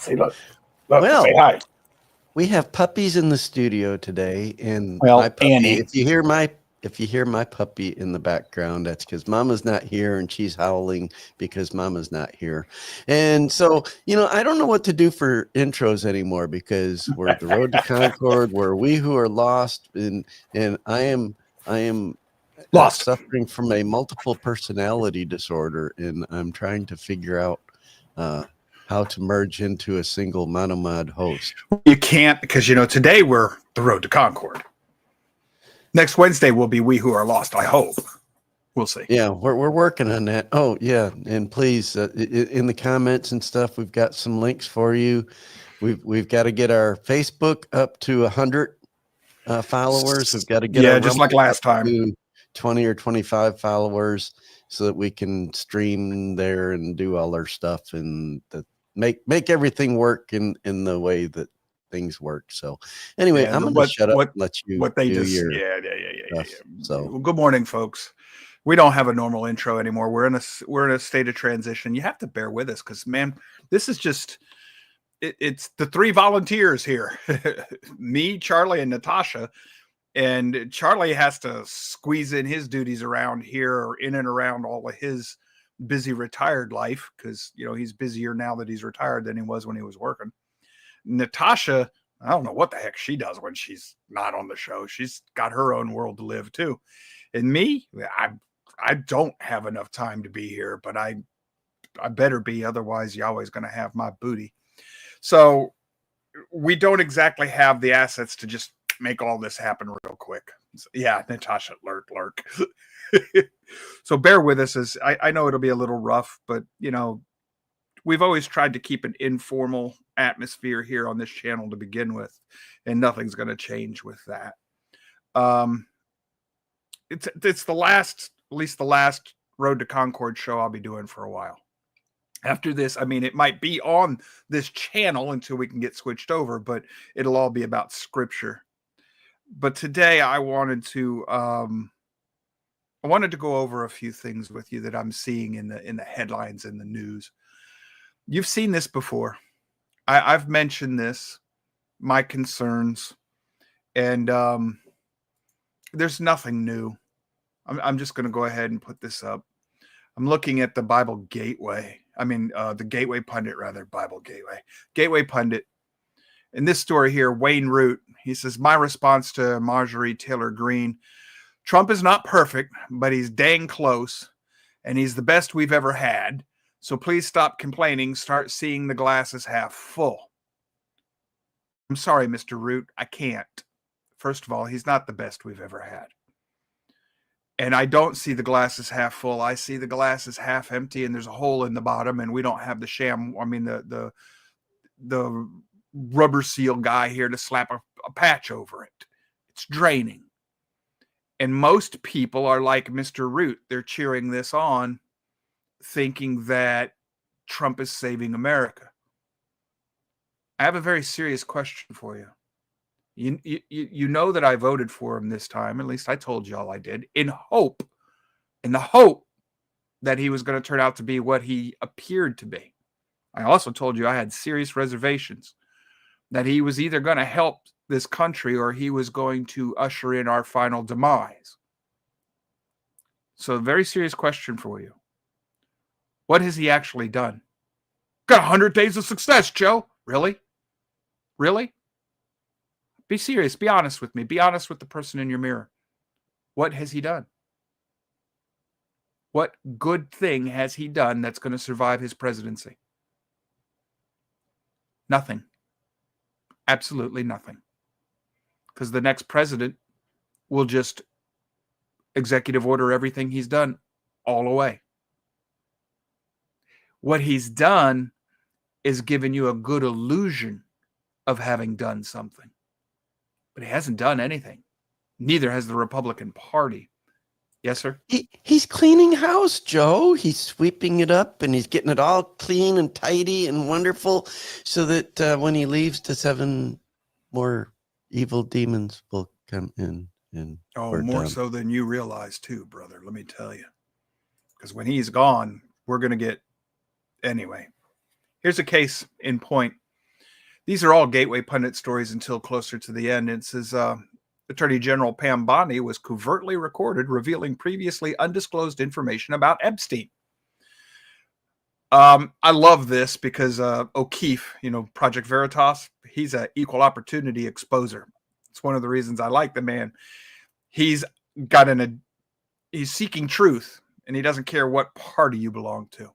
Say, look, say hi. We have puppies in the studio today, and Well, my puppy, Annie. if you hear my puppy in the background, that's because Mama's not here and she's howling because Mama's not here. And so, I don't know what to do for intros anymore because we're the Road to Concord, we're We Who Are Lost, and I am Lost. Suffering from a multiple personality disorder, and I'm trying to figure out how to merge into a single monomod host. You can't, because today we're the Road to Concord. Next Wednesday will be We Who Are Lost, I hope. We'll see. Yeah, we're working on that. Oh, yeah, and please, in the comments and stuff, we've got some links for you. We've got to get our Facebook up to 100 followers. We've got to get our just like last time, to 20 or 25 followers, so that we can stream there and do all our stuff and make everything work in the way that things work. So anyway, I'm going to shut up and let you do your stuff. So well, good morning, folks. We don't have a normal intro anymore. We're in a state of transition. You have to bear with us because, man, this is just it's the three volunteers here. Me, Charlie, and Natasha. And Charlie has to squeeze in his duties around here or in and around all of his busy retired life because, he's busier now that he's retired than he was when he was working. Natasha, I don't know what the heck she does when she's not on the show. She's got her own world to live too. And me, I don't have enough time to be here, but I better be. Otherwise, Yahweh's going to have my booty. So we don't exactly have the assets to just make all this happen real quick. So, yeah, Natasha, lurk. So bear with us as I know it'll be a little rough, but we've always tried to keep an informal atmosphere here on this channel to begin with, and nothing's going to change with that. It's the last, at least the last Road to Concord show I'll be doing for a while. After this, it might be on this channel until we can get switched over, but it'll all be about scripture. But today I wanted to go over a few things with you that I'm seeing in the headlines in the news. You've seen this before. I've mentioned this, my concerns, and there's nothing new. I'm just going to go ahead and put this up. I'm looking at the Bible Gateway. The Gateway Pundit, rather, Bible Gateway. Gateway Pundit. In this story here, Wayne Root, he says, my response to Marjorie Taylor Greene, Trump is not perfect, but he's dang close, and he's the best we've ever had. So please stop complaining. Start seeing the glass as half full. I'm sorry, Mr. Root, I can't. First of all, he's not the best we've ever had. And I don't see the glass as half full. I see the glass as half empty, and there's a hole in the bottom, and we don't have the the rubber seal guy here to slap a patch over it. It's draining. And most people are like Mr. Root. They're cheering this on, thinking that Trump is saving America. I have a very serious question for you. You know that I voted for him this time. At least I told y'all I did, in the hope that he was going to turn out to be what he appeared to be. I also told you I had serious reservations that he was either going to help this country or he was going to usher in our final demise. So a very serious question for you. What has he actually done? Got 100 days of success, Joe. Really? Really? Be serious. Be honest with me. Be honest with the person in your mirror. What has he done? What good thing has he done that's going to survive his presidency? Nothing. Absolutely nothing. Because the next president will just executive order everything he's done all away. What he's done is given you a good illusion of having done something. But he hasn't done anything. Neither has the Republican Party. Yes, sir? He's cleaning house, Joe. He's sweeping it up, and he's getting it all clean and tidy and wonderful so that when he leaves, the 7 more evil demons will come in. And more done. So than you realize, too, brother. Let me tell you. Because when he's gone, we're going to get... Anyway, here's a case in point. These are all Gateway Pundit stories until closer to the end. It says Attorney General Pam Bondi was covertly recorded revealing previously undisclosed information about Epstein. I love this because O'Keefe, Project Veritas, he's an equal opportunity exposer. It's one of the reasons I like the man. He's seeking truth, and he doesn't care what party you belong to.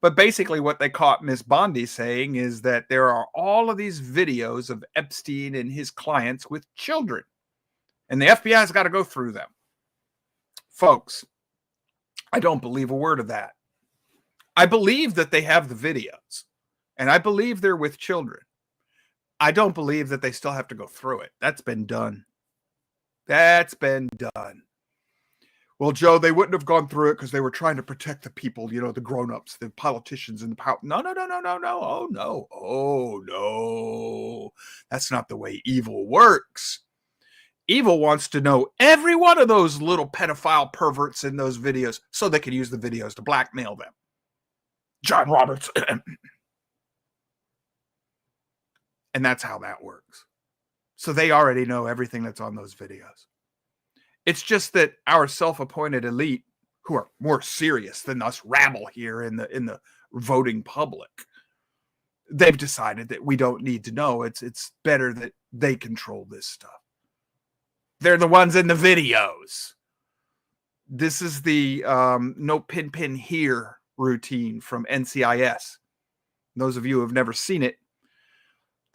But basically what they caught Miss Bondi saying is that there are all of these videos of Epstein and his clients with children, and the FBI's got to go through them. Folks, I don't believe a word of that. I believe that they have the videos, and I believe they're with children. I don't believe that they still have to go through it. That's been done. That's been done. Well, Joe, they wouldn't have gone through it because they were trying to protect the people, the grown-ups, the politicians, and the power. No. Oh, no. Oh, no. That's not the way evil works. Evil wants to know every one of those little pedophile perverts in those videos so they can use the videos to blackmail them. John Roberts. And that's how that works. So they already know everything that's on those videos. It's just that our self-appointed elite, who are more serious than us rabble here in the voting public, they've decided that we don't need to know. It's better that they control this stuff. They're the ones in the videos. This is the no pin here routine from NCIS. Those of you who have never seen it,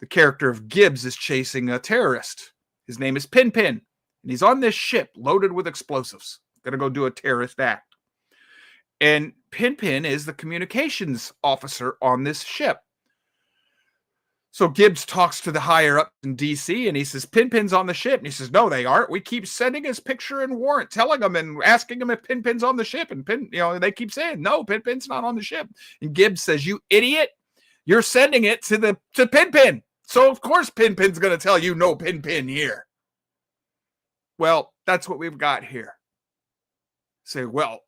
the character of Gibbs is chasing a terrorist. His name is Pin, and he's on this ship loaded with explosives, going to go do a terrorist act. And Pin is the communications officer on this ship. So Gibbs talks to the higher up in D.C. and he says, Pin's on the ship. And he says, no, they aren't. We keep sending his picture and warrant, telling them and asking him if Pin's on the ship. And they keep saying, no, Pin's not on the ship. And Gibbs says, you idiot, you're sending it to Pin. So of course Pin's going to tell you no Pin here. Well, that's what we've got here. Say, well,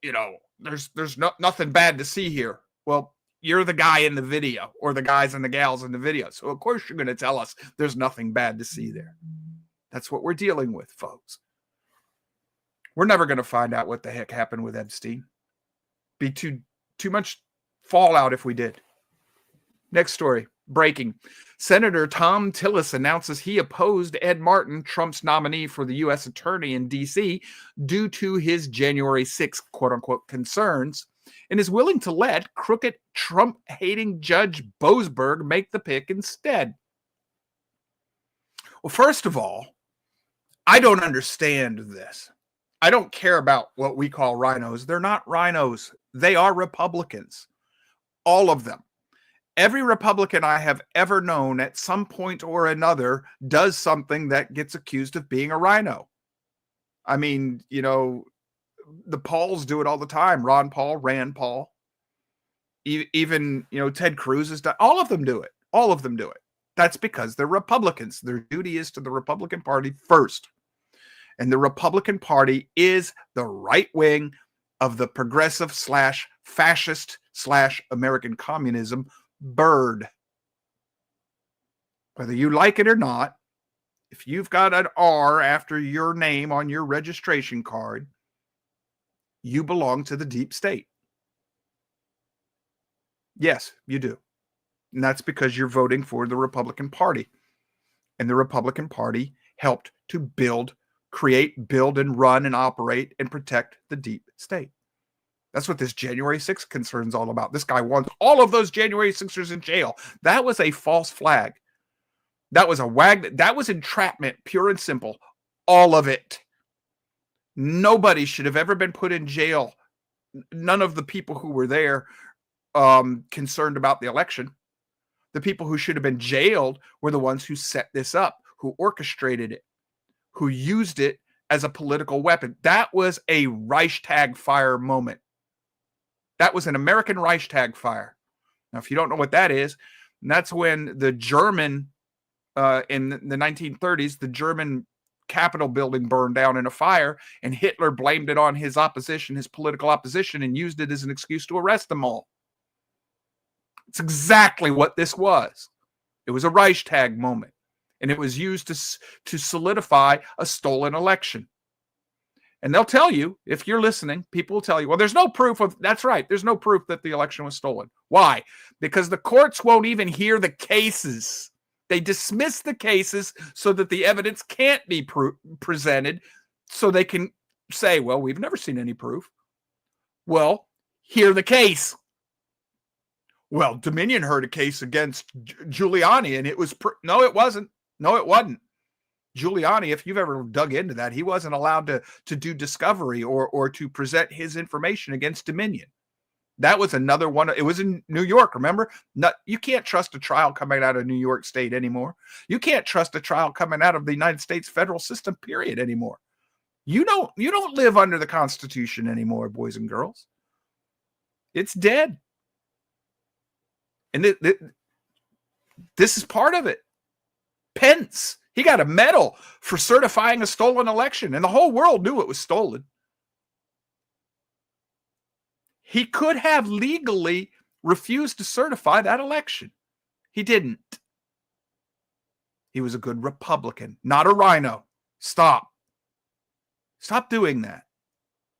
there's nothing bad to see here. Well, you're the guy in the video or the guys and the gals in the video. So of course you're going to tell us there's nothing bad to see there. That's what we're dealing with, folks. We're never going to find out what the heck happened with Epstein. Be too much fallout if we did. Next story. Breaking. Senator Tom Tillis announces he opposed Ed Martin, Trump's nominee for the U.S. attorney in D.C., due to his January 6th, quote-unquote, concerns, and is willing to let crooked Trump-hating Judge Boasberg make the pick instead. Well, first of all, I don't understand this. I don't care about what we call rhinos. They're not rhinos. They are Republicans. All of them. Every Republican I have ever known at some point or another does something that gets accused of being a rhino. I mean, the Pauls do it all the time. Ron Paul, Rand Paul. Even, Ted Cruz has done. All of them do it. All of them do it. That's because they're Republicans. Their duty is to the Republican Party first. And the Republican Party is the right wing of the progressive / fascist / American communism bird. Whether you like it or not, if you've got an R after your name on your registration card, you belong to the deep state. Yes, you do. And that's because you're voting for the Republican Party. And the Republican Party helped to create, build, and run and operate and protect the deep state. That's what this January 6th concern is all about. This guy wants all of those January 6ers in jail. That was a false flag. That was that was entrapment, pure and simple. All of it. Nobody should have ever been put in jail. None of the people who were there concerned about the election. The people who should have been jailed were the ones who set this up, who orchestrated it, who used it as a political weapon. That was a Reichstag fire moment. That was an American Reichstag fire. Now, if you don't know what that is, that's when the German, in the 1930s, the German Capitol building burned down in a fire, and Hitler blamed it on his opposition, his political opposition, and used it as an excuse to arrest them all. It's exactly what this was. It was a Reichstag moment, and it was used to solidify a stolen election. And they'll tell you, if you're listening, people will tell you, well, there's no proof of, that's right, there's no proof that the election was stolen. Why? Because the courts won't even hear the cases. They dismiss the cases so that the evidence can't be presented, so they can say, well, we've never seen any proof. Well, hear the case. Well, Dominion heard a case against Giuliani, and it was, no, it wasn't. No, it wasn't. Giuliani, if you've ever dug into that, he wasn't allowed to do discovery or to present his information against Dominion. That was another one. It was in New York, remember? You can't trust a trial coming out of New York State anymore. You can't trust a trial coming out of the United States federal system, period, anymore. You don't live under the Constitution anymore, boys and girls. It's dead. And this is part of it. Pence, he got a medal for certifying a stolen election, and the whole world knew it was stolen. He could have legally refused to certify that election. He didn't. He was a good Republican, not a rhino. Stop doing that.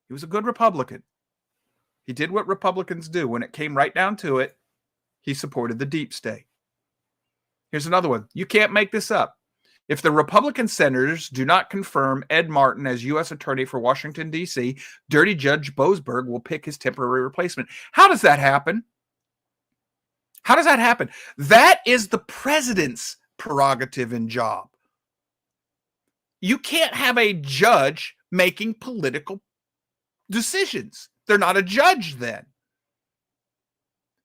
He was a good Republican. He did what Republicans do. When it came right down to it, he supported the deep state. Here's another one. You can't make this up. If the Republican senators do not confirm Ed Martin as U.S. Attorney for Washington, D.C., Dirty Judge Boasberg will pick his temporary replacement. How does that happen? How does that happen? That is the president's prerogative and job. You can't have a judge making political decisions. They're not a judge then.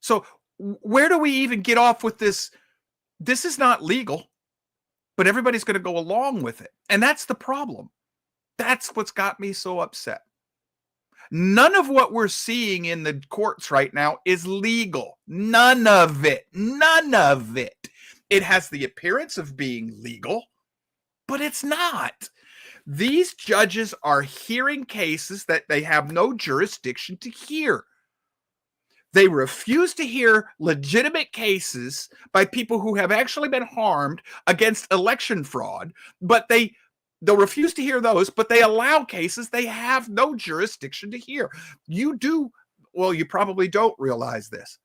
So where do we even get off with this? This is not legal, but everybody's going to go along with it. And that's the problem. That's what's got me so upset. None of what we're seeing in the courts right now is legal. None of it. None of it. It has the appearance of being legal, but it's not. These judges are hearing cases that they have no jurisdiction to hear. They refuse to hear legitimate cases by people who have actually been harmed against election fraud, but they'll refuse to hear those, but they allow cases they have no jurisdiction to hear. You probably don't realize this.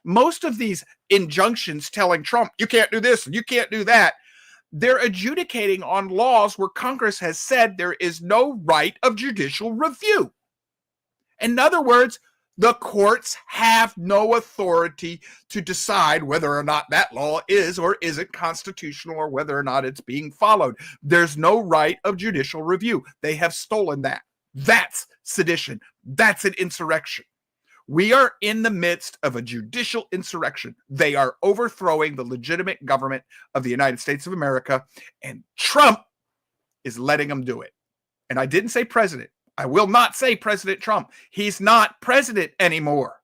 Most of these injunctions telling Trump, you can't do this and you can't do that, they're adjudicating on laws where Congress has said there is no right of judicial review. In other words, the courts have no authority to decide whether or not that law is or isn't constitutional or whether or not it's being followed. There's no right of judicial review. They have stolen that. That's sedition. That's an insurrection. We are in the midst of a judicial insurrection. They are overthrowing the legitimate government of the United States of America, and Trump is letting them do it. And I didn't say president. I will not say President Trump. He's not president anymore.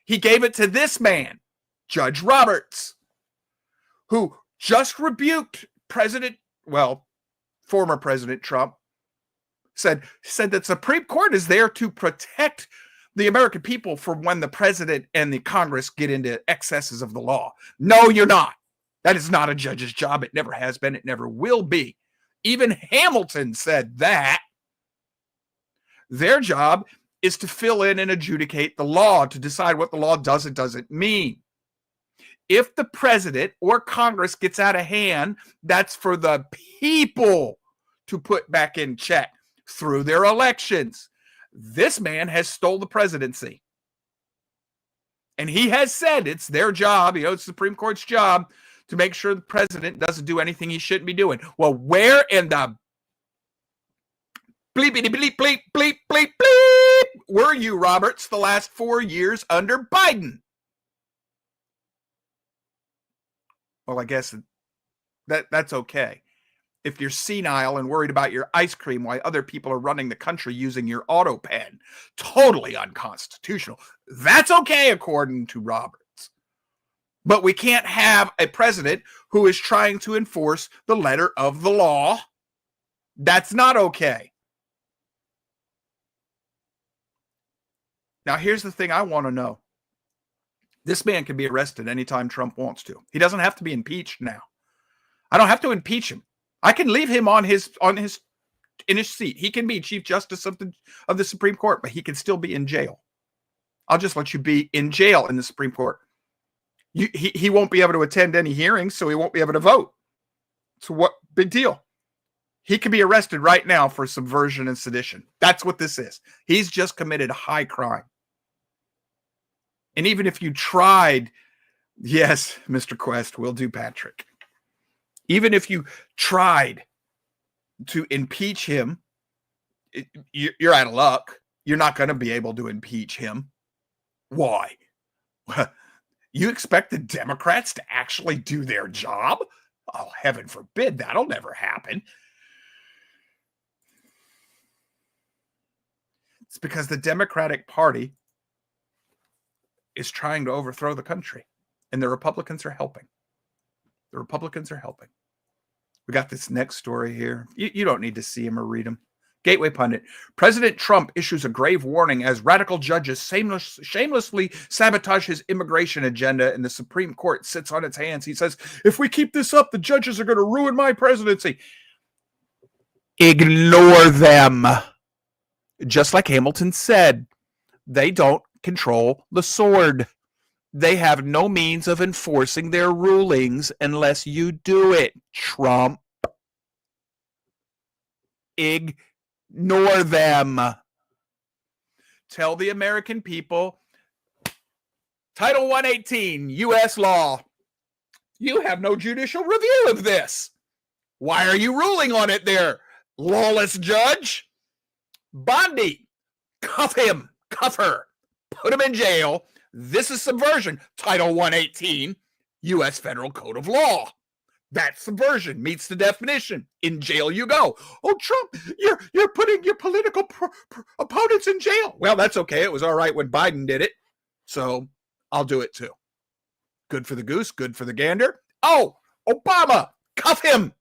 He gave it to this man, Judge Roberts, who just rebuked former President Trump, said that Supreme Court is there to protect the American people from when the president and the Congress get into excesses of the law. No, you're not. That is not a judge's job. It never has been. It never will be. Even Hamilton said that. Their job is to fill in and adjudicate the law, to decide what the law does and doesn't mean. If the president or Congress gets out of hand, that's for the people to put back in check through their elections. This man has stole the presidency. And he has said it's their job, it's the Supreme Court's job to make sure the president doesn't do anything he shouldn't be doing. Well, where in the bleepity bleep bleep bleep bleep bleep were you, Roberts, the last 4 years under Biden? Well, I guess that's okay. If you're senile and worried about your ice cream while other people are running the country using your auto pen, totally unconstitutional. That's okay, according to Roberts. But we can't have a president who is trying to enforce the letter of the law. That's not okay. Now, here's the thing I want to know. This man can be arrested anytime Trump wants to. He doesn't have to be impeached now. I don't have to impeach him. I can leave him in his seat. He can be Chief Justice of the Supreme Court, but he can still be in jail. I'll just let you be in jail in the Supreme Court. He won't be able to attend any hearings, so he won't be able to vote. So what big deal? He can be arrested right now for subversion and sedition. That's what this is. He's just committed a high crime. And even if you tried, yes, Mr. Quest, will do, Patrick. Even if you tried to impeach him, you're out of luck. You're not going to be able to impeach him. Why? You expect the Democrats to actually do their job? Oh, heaven forbid. That'll never happen. It's because the Democratic Party is trying to overthrow the country, and the Republicans are helping. The Republicans are helping. We got this next story here. You don't need to see him or read him. Gateway Pundit. President Trump issues a grave warning as radical judges shamelessly sabotage his immigration agenda, and the Supreme Court sits on its hands. He says, if we keep this up, the judges are going to ruin my presidency. Ignore them. Just like Hamilton said, they don't control the sword. They have no means of enforcing their rulings unless you do it, Trump. Ignore them. Tell the American people, Title 118, U.S. law. You have no judicial review of this. Why are you ruling on it there, lawless judge? Bondi, cuff him, cuff her, put him in jail. This is subversion. Title 118, U.S. Federal Code of Law. That's subversion. Meets the definition. In jail you go. Oh, Trump, you're putting your political opponents in jail. Well, that's okay. It was all right when Biden did it, so I'll do it too. Good for the goose, good for the gander. Oh, Obama, cuff him.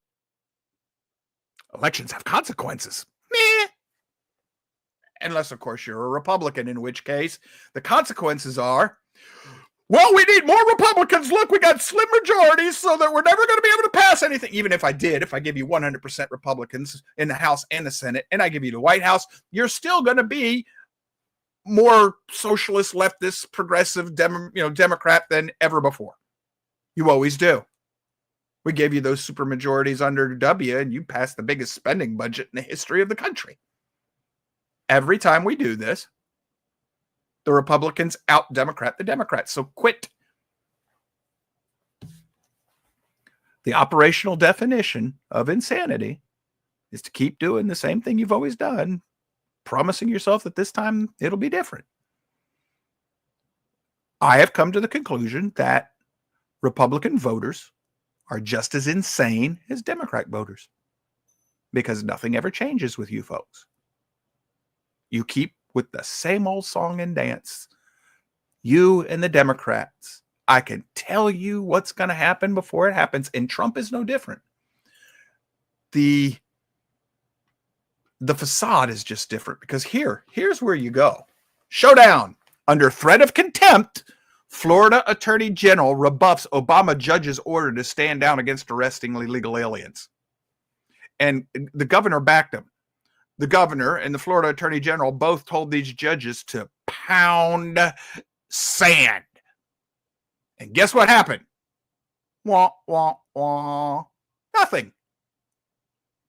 Elections have consequences. Meh. Unless, of course, you're a Republican, in which case the consequences are, well, we need more Republicans. Look, we got slim majorities so that we're never going to be able to pass anything. Even if I give you 100% Republicans in the House and the Senate, and I give you the White House, you're still going to be more socialist, leftist, progressive, Democrat than ever before. You always do. We gave you those super majorities under W, and you passed the biggest spending budget in the history of the country. Every time we do this, the Republicans out-Democrat the Democrats. So quit. The operational definition of insanity is to keep doing the same thing you've always done, promising yourself that this time it'll be different. I have come to the conclusion that Republican voters are just as insane as Democrat voters because nothing ever changes with you folks. You keep with the same old song and dance. You and the Democrats. I can tell you what's going to happen before it happens, and Trump is no different. The facade is just different because here's where you go. Showdown. Under threat of contempt, Florida Attorney General rebuffs Obama judge's order to stand down against arresting illegal aliens. And the governor backed him. The governor and the Florida Attorney General both told these judges to pound sand. And guess what happened? Wah, wah, wah. Nothing.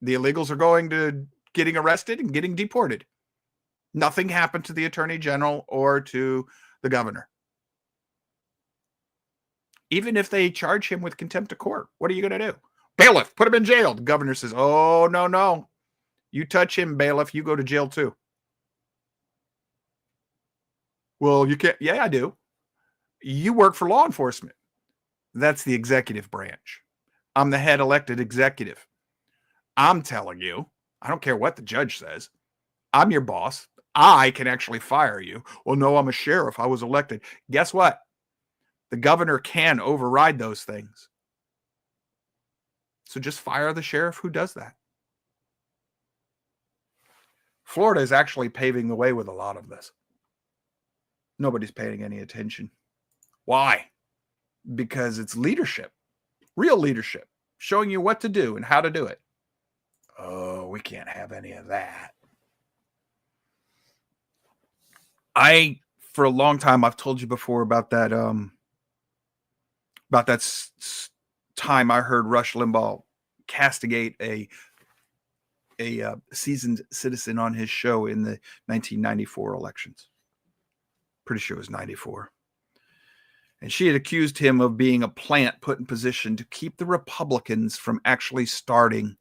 The illegals are going to getting arrested and getting deported. Nothing happened to the Attorney General or to the governor. Even if they charge him with contempt of court, what are you going to do? Bailiff, put him in jail. The governor says, oh, no. You touch him, bailiff, you go to jail too. Well, you can't. Yeah, I do. You work for law enforcement. That's the executive branch. I'm the head elected executive. I'm telling you, I don't care what the judge says. I'm your boss. I can actually fire you. Well, no, I'm a sheriff. I was elected. Guess what? The governor can override those things. So just fire the sheriff who does that. Florida is actually paving the way with a lot of this. Nobody's paying any attention. Why? Because it's leadership, real leadership, showing you what to do and how to do it. Oh, we can't have any of that. For a long time, I've told you before about that time I heard Rush Limbaugh castigate a seasoned citizen on his show in the 1994 elections. Pretty sure it was 94. And she had accused him of being a plant put in position to keep the Republicans from actually starting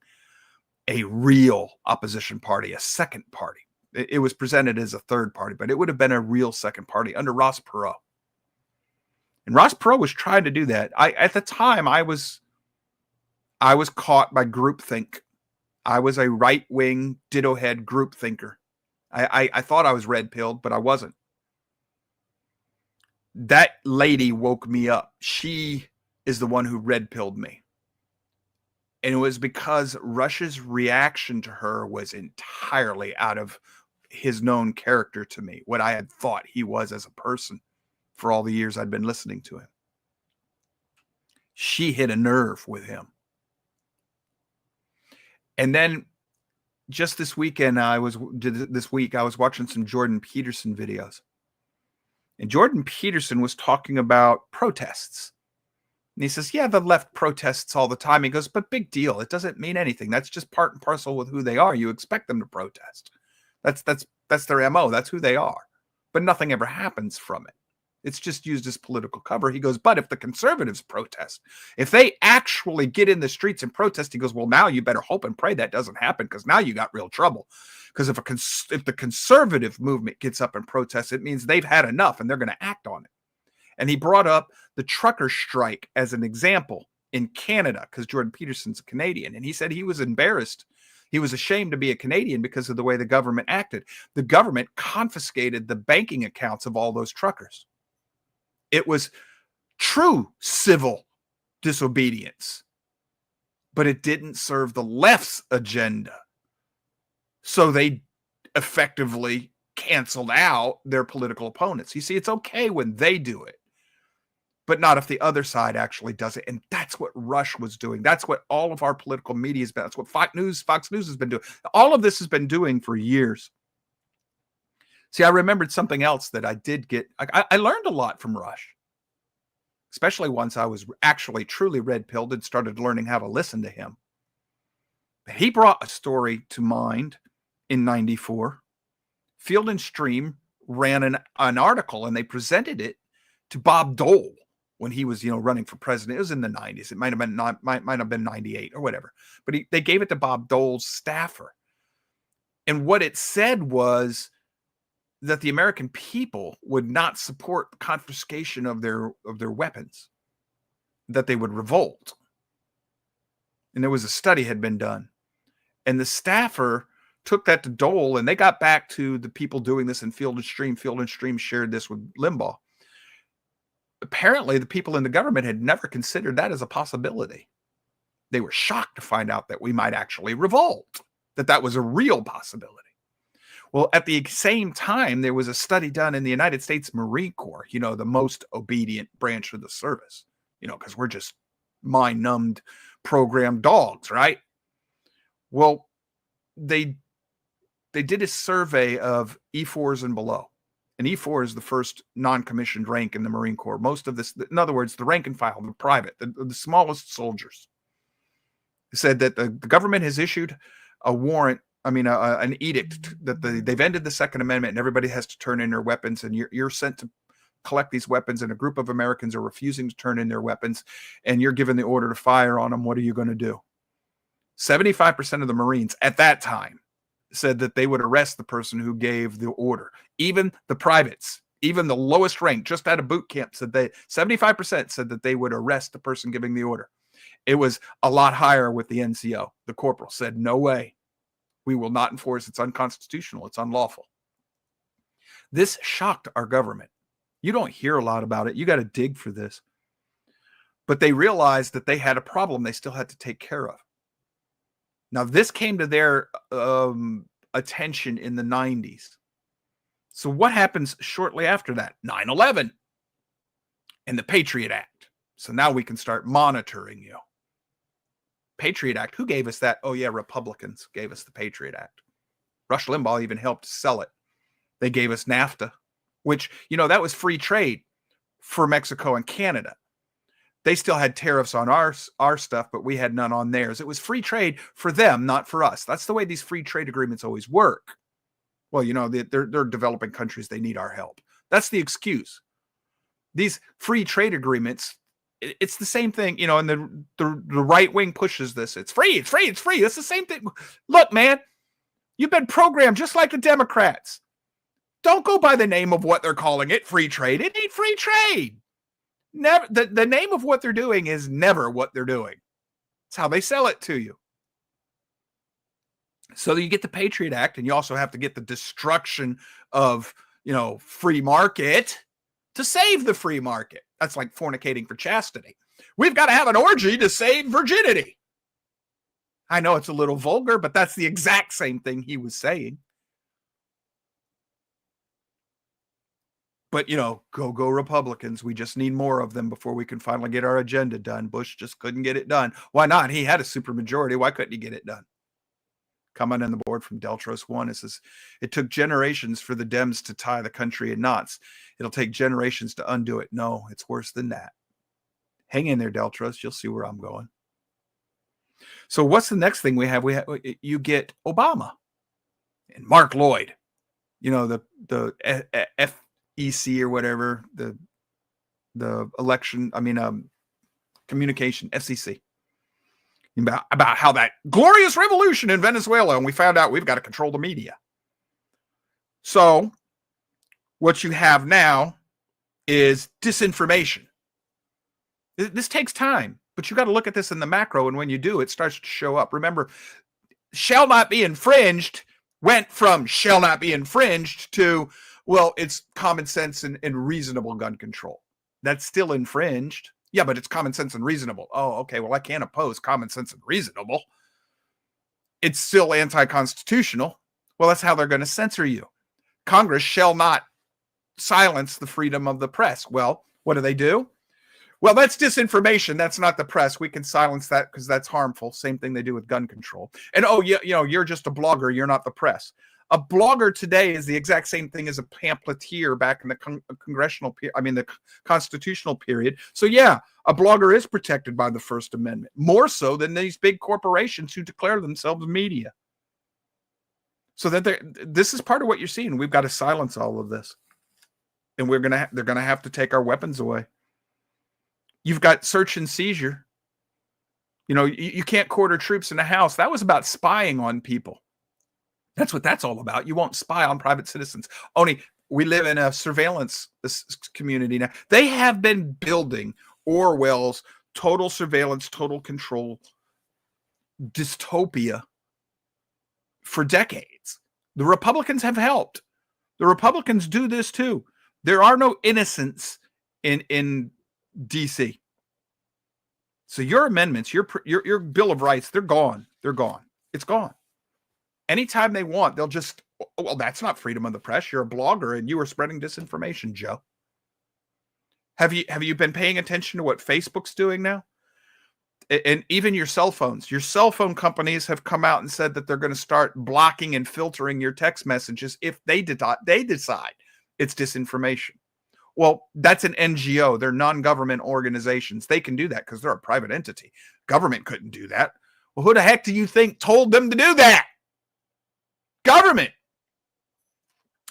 a real opposition party, a second party. It was presented as a third party, but it would have been a real second party under Ross Perot. And Ross Perot was trying to do that. At the time, I was caught by groupthink. I was a right-wing, ditto-head group thinker. I thought I was red-pilled, but I wasn't. That lady woke me up. She is the one who red-pilled me. And it was because Rush's reaction to her was entirely out of his known character to me, what I had thought he was as a person for all the years I'd been listening to him. She hit a nerve with him. And then just this weekend, I was watching some Jordan Peterson videos. And Jordan Peterson was talking about protests. And he says, yeah, the left protests all the time. He goes, but big deal. It doesn't mean anything. That's just part and parcel with who they are. You expect them to protest. That's their MO. That's who they are. But nothing ever happens from it. It's just used as political cover. He goes, but if the conservatives protest, if they actually get in the streets and protest, he goes, well, now you better hope and pray that doesn't happen, because now you got real trouble. Because if the conservative movement gets up and protests, it means they've had enough and they're going to act on it. And he brought up the trucker strike as an example in Canada, because Jordan Peterson's a Canadian. And he said he was embarrassed. He was ashamed to be a Canadian because of the way the government acted. The government confiscated the banking accounts of all those truckers. It was true civil disobedience, but it didn't serve the left's agenda. So they effectively canceled out their political opponents. You see, it's okay when they do it, but not if the other side actually does it. And that's what Rush was doing. That's what all of our political media has been. That's what Fox News has been doing. All of this has been doing for years. See, I remembered something else that I did get. I learned a lot from Rush, especially once I was actually truly red-pilled and started learning how to listen to him. He brought a story to mind in 94. Field and Stream ran an article, and they presented it to Bob Dole when he was, running for president. It was in the 90s. It might have been 98 or whatever. But they gave it to Bob Dole's staffer. And what it said was that the American people would not support confiscation of their weapons, that they would revolt. And there was a study had been done. And the staffer took that to Dole, and they got back to the people doing this in Field and Stream. Field and Stream shared this with Limbaugh. Apparently, the people in the government had never considered that as a possibility. They were shocked to find out that we might actually revolt, that was a real possibility. Well, at the same time, there was a study done in the United States Marine Corps, the most obedient branch of the service, because we're just mind-numbed programmed dogs, right? Well, they did a survey of E4s and below. And E4 is the first non-commissioned rank in the Marine Corps. Most of this, in other words, the rank and file, the private, the smallest soldiers, said that the government has issued a warrant, an edict that they've ended the Second Amendment and everybody has to turn in their weapons, and you're sent to collect these weapons, and a group of Americans are refusing to turn in their weapons, and you're given the order to fire on them. What are you going to do? 75% of the Marines at that time said that they would arrest the person who gave the order. Even the privates, even the lowest rank, just out of boot camp, 75% said that they would arrest the person giving the order. It was a lot higher with the NCO. The corporal said, no way. We will not enforce. It's unconstitutional. It's unlawful. This shocked our government. You don't hear a lot about it. You got to dig for this. But they realized that they had a problem they still had to take care of. Now, this came to their attention in the 90s. So what happens shortly after that? 9/11. and the Patriot Act. So now we can start monitoring you. Patriot Act, who gave us that? Oh yeah, Republicans gave us the Patriot Act. Rush Limbaugh even helped sell it. They gave us NAFTA, which, that was free trade for Mexico and Canada. They still had tariffs on our stuff, but we had none on theirs. It was free trade for them, not for us. That's the way these free trade agreements always work. Well, they're developing countries. They need our help. That's the excuse. These free trade agreements, it's the same thing, and the right wing pushes this. It's free, it's free, it's free. It's the same thing. Look, man, you've been programmed just like the Democrats. Don't go by the name of what they're calling it, free trade. It ain't free trade. Never. The name of what they're doing is never what they're doing. It's how they sell it to you. So you get the Patriot Act, and you also have to get the destruction of, free market to save the free market. That's like fornicating for chastity. We've got to have an orgy to save virginity. I know it's a little vulgar, but that's the exact same thing he was saying. But, go Republicans. We just need more of them before we can finally get our agenda done. Bush just couldn't get it done. Why not? He had a supermajority. Why couldn't he get it done? Comment on the board from Deltros 1. It says, it took generations for the Dems to tie the country in knots. It'll take generations to undo it. No, it's worse than that. Hang in there, Deltros. You'll see where I'm going. So what's the next thing we have? You get Obama and Mark Lloyd, the FEC or whatever, the election, communication, FCC. About how that glorious revolution in Venezuela, and we found out we've got to control the media. So what you have now is disinformation. This takes time, but you got to look at this in the macro, and when you do, it starts to show up. Remember, shall not be infringed went from shall not be infringed to, well, it's common sense and reasonable gun control. That's still infringed. Yeah, but it's common sense and reasonable. Oh, okay. Well, I can't oppose common sense and reasonable. It's still anti-constitutional. Well, that's how they're going to censor you. Congress shall not silence the freedom of the press. Well, what do? Well, that's disinformation. That's not the press. We can silence that because that's harmful. Same thing they do with gun control. And, you're just a blogger. You're not the press. A blogger today is the exact same thing as a pamphleteer back in the the constitutional period. So yeah, a blogger is protected by the First Amendment, more so than these big corporations who declare themselves media. So that this is part of what you're seeing. We've got to silence all of this, and they're gonna have to take our weapons away. You've got search and seizure. You can't quarter troops in a house. That was about spying on people. That's what that's all about. You won't spy on private citizens. Only we live in a surveillance community now. They have been building Orwell's total surveillance, total control dystopia for decades. The Republicans have helped. The Republicans do this too. There are no innocents in DC. So your amendments, your Bill of Rights, they're gone. They're gone. It's gone. Anytime they want, they'll just, well, that's not freedom of the press. You're a blogger and you are spreading disinformation, Joe. Have you been paying attention to what Facebook's doing now? And even your cell phones. Your cell phone companies have come out and said that they're going to start blocking and filtering your text messages if they decide it's disinformation. Well, that's an NGO. They're non-government organizations. They can do that because they're a private entity. Government couldn't do that. Well, who the heck do you think told them to do that? Government.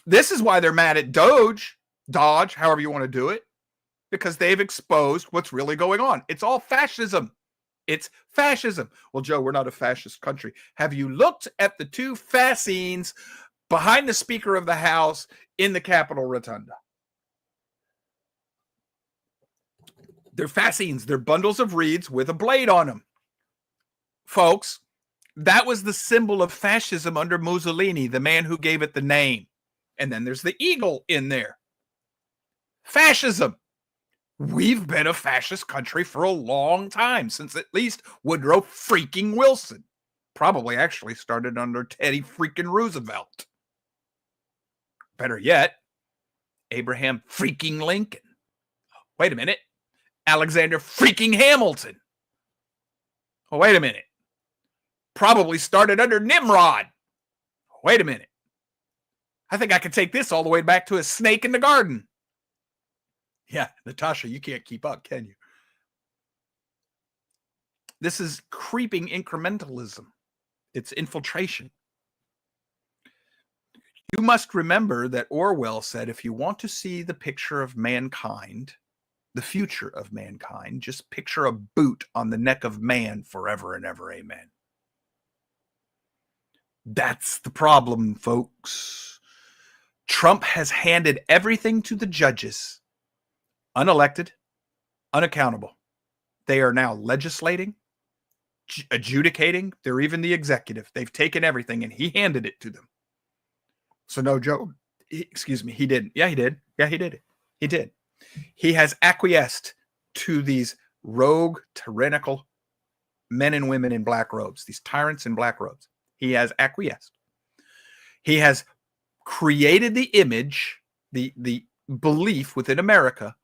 This is why they're mad at Dodge, however you want to do it, because they've exposed what's really going on. It's all fascism. It's fascism. Well, Joe, we're not a fascist country. Have you looked at the two fascines behind the Speaker of the House in the Capitol Rotunda? They're fascines. They're bundles of reeds with a blade on them. Folks, that was the symbol of fascism under Mussolini, the man who gave it the name. And then there's the eagle in there. Fascism. We've been a fascist country for a long time, since at least Woodrow freaking Wilson. Probably actually started under Teddy freaking Roosevelt. Better yet, Abraham freaking Lincoln. Wait a minute. Alexander freaking Hamilton. Oh, wait a minute. Probably started under Nimrod. Wait a minute. I think I could take this all the way back to a snake in the garden. Yeah, Natasha, you can't keep up, can you? This is creeping incrementalism. It's infiltration. You must remember that Orwell said, if you want to see the picture of mankind, the future of mankind, just picture a boot on the neck of man forever and ever. Amen. That's the problem, folks. Trump has handed everything to the judges, unelected, unaccountable. They are now legislating, adjudicating. They're even the executive. They've taken everything and he handed it to them. So no, Joe, excuse me, he didn't. Yeah, he did. Yeah, he did it. He did. He has acquiesced to these rogue, tyrannical men and women in black robes, these tyrants in black robes. He has acquiesced. He has created the image, the belief within America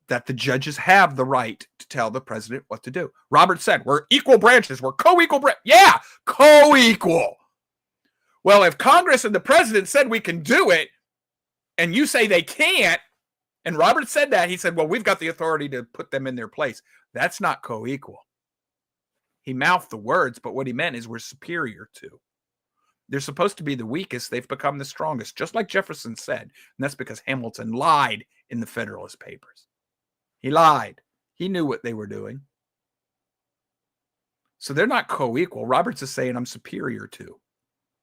that the judges have the right to tell the president what to do. Robert said, we're equal branches. We're co-equal. Yeah, co-equal. Well, if Congress and the president said we can do it, and you say they can't, and Robert said that, he said, well, we've got the authority to put them in their place. That's not co-equal. He mouthed the words, but what he meant is we're superior to. They're supposed to be the weakest. They've become the strongest, just like Jefferson said. And that's because Hamilton lied in the Federalist Papers. He lied. He knew what they were doing. So they're not co-equal. Roberts is saying I'm superior to.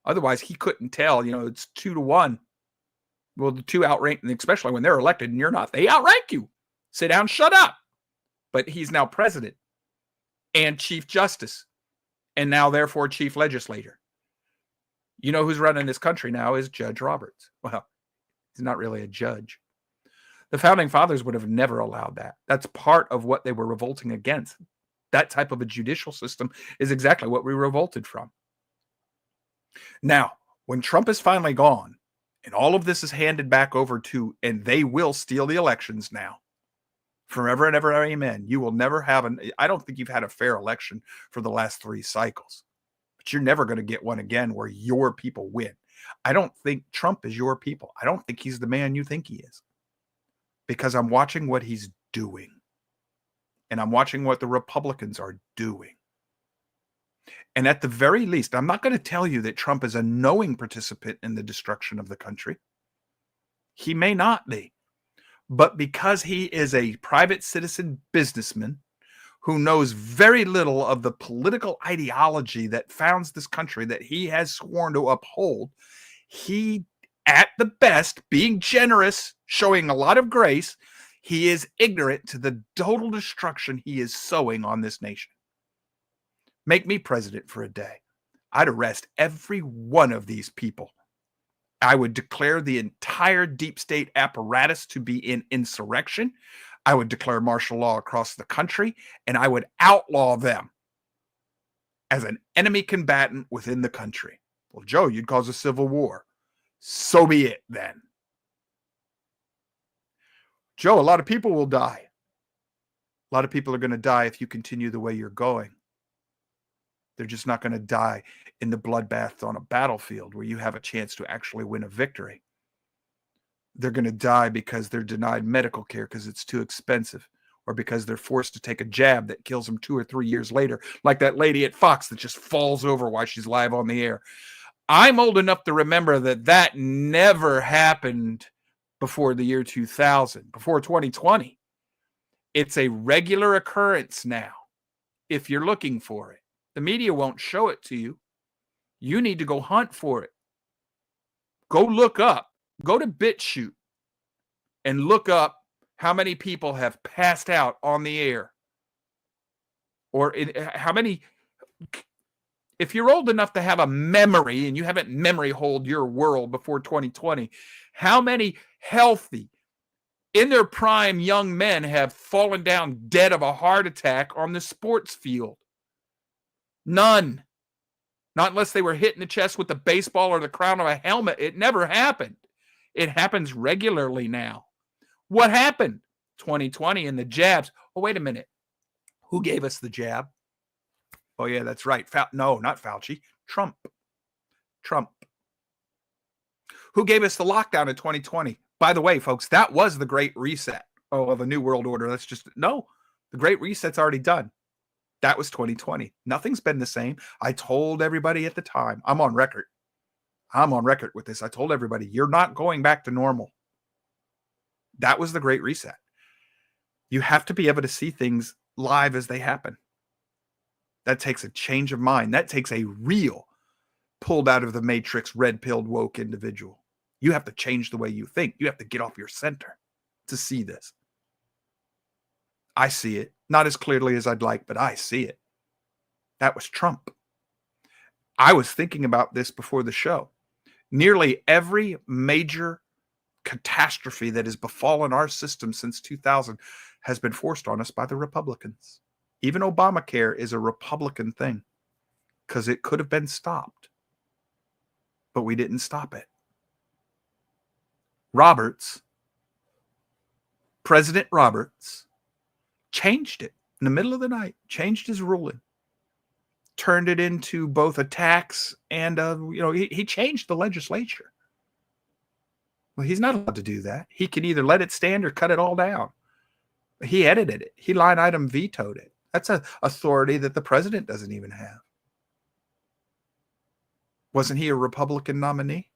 Otherwise, he couldn't tell, it's 2-1. Well, the two outrank, and especially when they're elected and you're not, they outrank you. Sit down, shut up. But he's now president and chief justice and now, therefore, chief legislator. You know who's running this country now is Judge Roberts. Well, he's not really a judge. The founding fathers would have never allowed that. That's part of what they were revolting against. That type of a judicial system is exactly what we revolted from. Now, when Trump is finally gone and all of this is handed back over to, and they will steal the elections now, forever and ever, amen. You will never have I don't think you've had a fair election for the last 3 cycles, but you're never going to get one again where your people win. I don't think Trump is your people. I don't think he's the man you think he is, because I'm watching what he's doing and I'm watching what the Republicans are doing. And at the very least, I'm not going to tell you that Trump is a knowing participant in the destruction of the country. He may not be. But because he is a private citizen businessman who knows very little of the political ideology that founds this country that he has sworn to uphold, he, at the best, being generous, showing a lot of grace, he is ignorant to the total destruction he is sowing on this nation. Make me president for a day. I'd arrest every one of these people. I would declare the entire deep state apparatus to be in insurrection. I would declare martial law across the country, and I would outlaw them as an enemy combatant within the country. Well, Joe, you'd cause a civil war. So be it then. Joe, a lot of people will die. A lot of people are going to die if you continue the way you're going. They're just not going to die in the bloodbath on a battlefield where you have a chance to actually win a victory. They're going to die because they're denied medical care because it's too expensive, or because they're forced to take a jab that kills them 2 or 3 years later, like that lady at Fox that just falls over while she's live on the air. I'm old enough to remember that never happened before the year 2000, before 2020. It's a regular occurrence now if you're looking for it. The media won't show it to you. You need to go hunt for it. Go look up. Go to BitChute and look up how many people have passed out on the air. Or how many... If you're old enough to have a memory and you haven't memory hold your world before 2020, how many healthy, in their prime young men have fallen down dead of a heart attack on the sports field? None. Not unless they were hit in the chest with a baseball or the crown of a helmet. It never happened. It happens regularly now. What happened? 2020 and the jabs. Oh, wait a minute. Who gave us the jab? Oh, yeah, that's right. No, not Fauci. Trump. Who gave us the lockdown in 2020? By the way, folks, that was the Great Reset. Oh, well, the New World Order. No, the Great Reset's already done. That was 2020. Nothing's been the same. I told everybody at the time, I'm on record with this. I told everybody, you're not going back to normal. That was the Great Reset. You have to be able to see things live as they happen. That takes a change of mind. That takes a real pulled out of the matrix, red-pilled woke individual. You have to change the way you think. You have to get off your center to see this. I see it. Not as clearly as I'd like, but I see it. That was Trump. I was thinking about this before the show. Nearly every major catastrophe that has befallen our system since 2000 has been forced on us by the Republicans. Even Obamacare is a Republican thing because it could have been stopped, but we didn't stop it. President Roberts, changed it in the middle of the night, changed his ruling, turned it into both a tax and, he changed the legislature. Well, he's not allowed to do that. He can either let it stand or cut it all down. He edited it. He line item vetoed it. That's an authority that the president doesn't even have. Wasn't he a Republican nominee?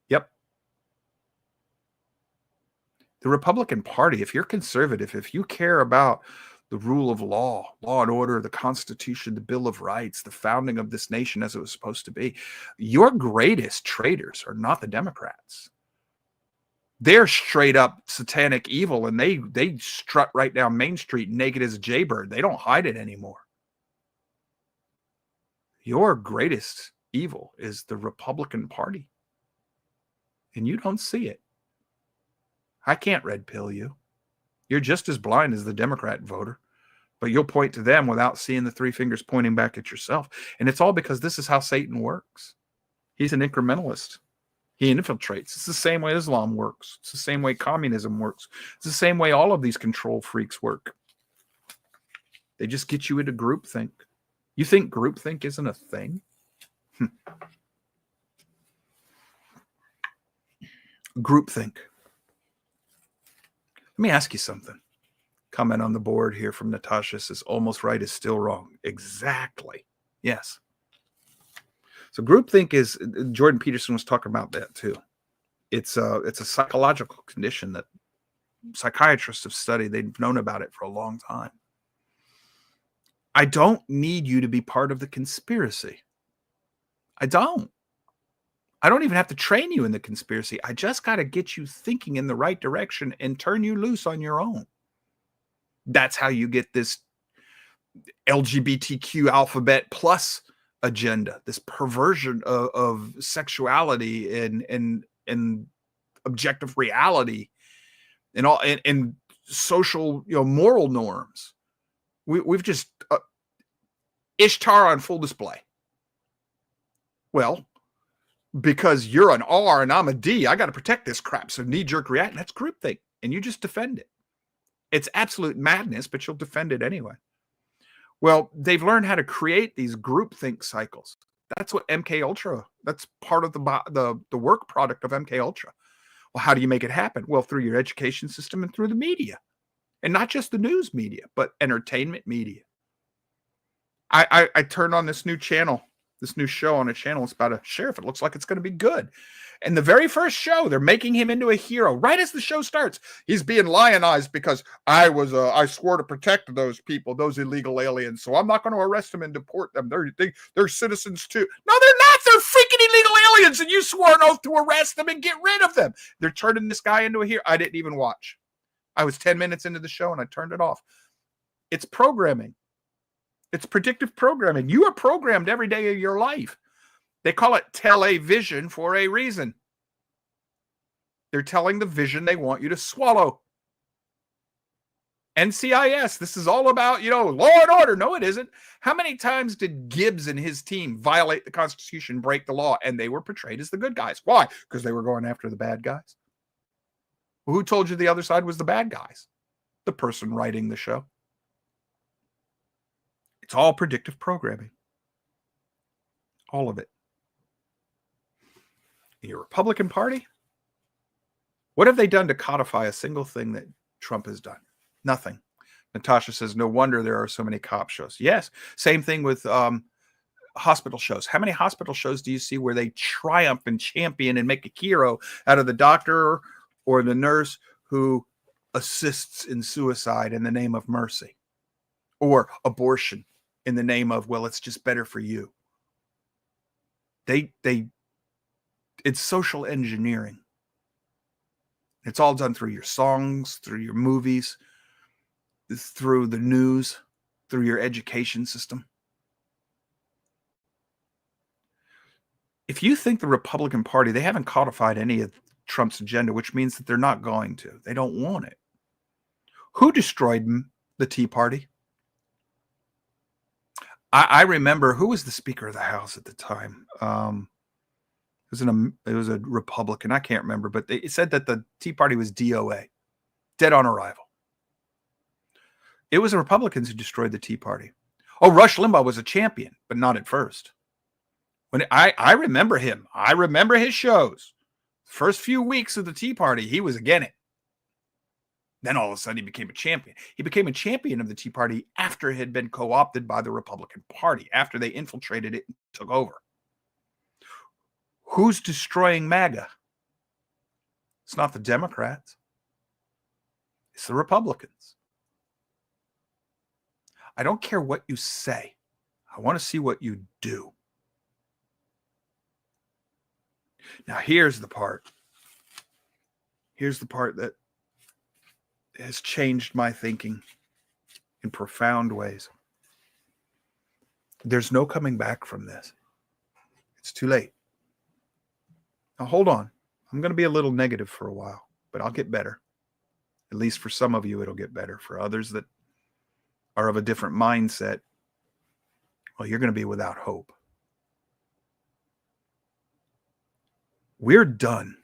Yep. The Republican Party, if you're conservative, if you care about the rule of law and order, the Constitution, the Bill of Rights, the founding of this nation as it was supposed to be, your greatest traitors are not the Democrats. They're straight up satanic evil, and they strut right down Main Street naked as a jaybird. They don't hide it anymore. Your greatest evil is the Republican Party, and you don't see it. I can't red pill you. You're just as blind as the Democrat voter, but you'll point to them without seeing the three fingers pointing back at yourself. And it's all because this is how Satan works. He's an incrementalist. He infiltrates. It's the same way Islam works. It's the same way communism works. It's the same way all of these control freaks work. They just get you into groupthink. You think groupthink isn't a thing? Groupthink. Let me ask you something. Comment on the board here from Natasha says, almost right is still wrong. Exactly. Yes. So groupthink is, Jordan Peterson was talking about that too. It's a psychological condition that psychiatrists have studied. They've known about it for a long time. I don't need you to be part of the conspiracy. I don't even have to train you in the conspiracy. I just got to get you thinking in the right direction and turn you loose on your own. That's how you get this LGBTQ alphabet plus agenda, this perversion of sexuality and objective reality and all and social, moral norms. We've just Ishtar on full display. Well, because you're an R and I'm a D, I got to protect this crap. So knee-jerk reaction, that's groupthink, and you just defend it. It's absolute madness, but you'll defend it anyway. Well, they've learned how to create these groupthink cycles. That's what MK Ultra. That's part of the work product of MK Ultra. Well, how do you make it happen? Well, through your education system and through the media, and not just the news media, but entertainment media. I turned on this new channel. This new show on a channel. It's about a sheriff. It looks like it's going to be good. And the very first show, they're making him into a hero. Right as the show starts, he's being lionized because I swore to protect those people, those illegal aliens. So I'm not going to arrest them and deport them. They're citizens too. No, they're not. They're freaking illegal aliens. And you swore an oath to arrest them and get rid of them. They're turning this guy into a hero. I didn't even watch. I was 10 minutes into the show and I turned it off. It's programming. It's predictive programming. You are programmed every day of your life. They call it television for a reason. They're telling the vision they want you to swallow. NCIS, this is all about, law and order. No, it isn't. How many times did Gibbs and his team violate the Constitution, break the law, and they were portrayed as the good guys? Why? Because they were going after the bad guys. Well, who told you the other side was the bad guys? the person writing the show. It's all predictive programming. All of it. Your Republican Party? What have they done to codify a single thing that Trump has done? Nothing. Natasha says, no wonder there are so many cop shows. Yes. Same thing with hospital shows. How many hospital shows do you see where they triumph and champion and make a hero out of the doctor or the nurse who assists in suicide in the name of mercy, or abortion in the name of, well, it's just better for you? It's social engineering. It's all done through your songs, through your movies, through the news, through your education system. If you think the Republican Party, they haven't codified any of Trump's agenda, which means that they're not going to. They don't want it. Who destroyed the Tea Party? I remember, who was the Speaker of the House at the time? It was a Republican. I can't remember, but it said that the Tea Party was DOA, dead on arrival. It was the Republicans who destroyed the Tea Party. Oh, Rush Limbaugh was a champion, but not at first. When I remember him. I remember his shows. First few weeks of the Tea Party, he was against it. Then all of a sudden he became a champion. He became a champion of the Tea Party after it had been co-opted by the Republican Party, after they infiltrated it and took over. Who's destroying MAGA? It's not the Democrats. It's the Republicans. I don't care what you say. I want to see what you do. Now, here's the part. Here's the part that has changed my thinking in profound ways. There's no coming back from this. It's too late. Now, hold on. I'm going to be a little negative for a while, but I'll get better. At least for some of you, it'll get better. For others that are of a different mindset, well, you're going to be without hope. We're done.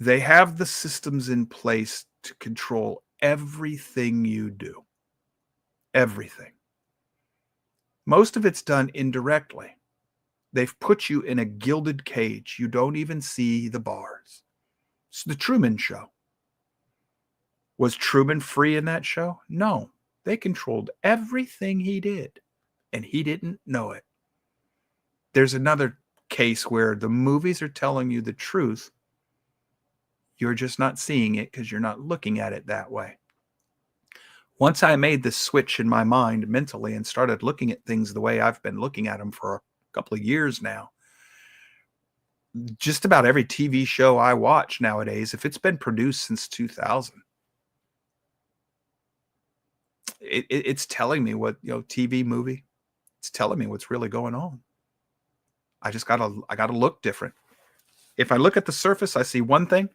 They have the systems in place to control everything you do. Everything. Most of it's done indirectly. They've put you in a gilded cage. You don't even see the bars. It's the Truman Show. Was Truman free in that show? No. They controlled everything he did, and he didn't know it. There's another case where the movies are telling you the truth. You're just not seeing it because you're not looking at it that way. Once I made this switch in my mind mentally and started looking at things the way I've been looking at them for a couple of years now, just about every TV show I watch nowadays, if it's been produced since 2000, it's telling me what, TV movie, it's telling me what's really going on. I gotta look different. If I look at the surface, I see one thing.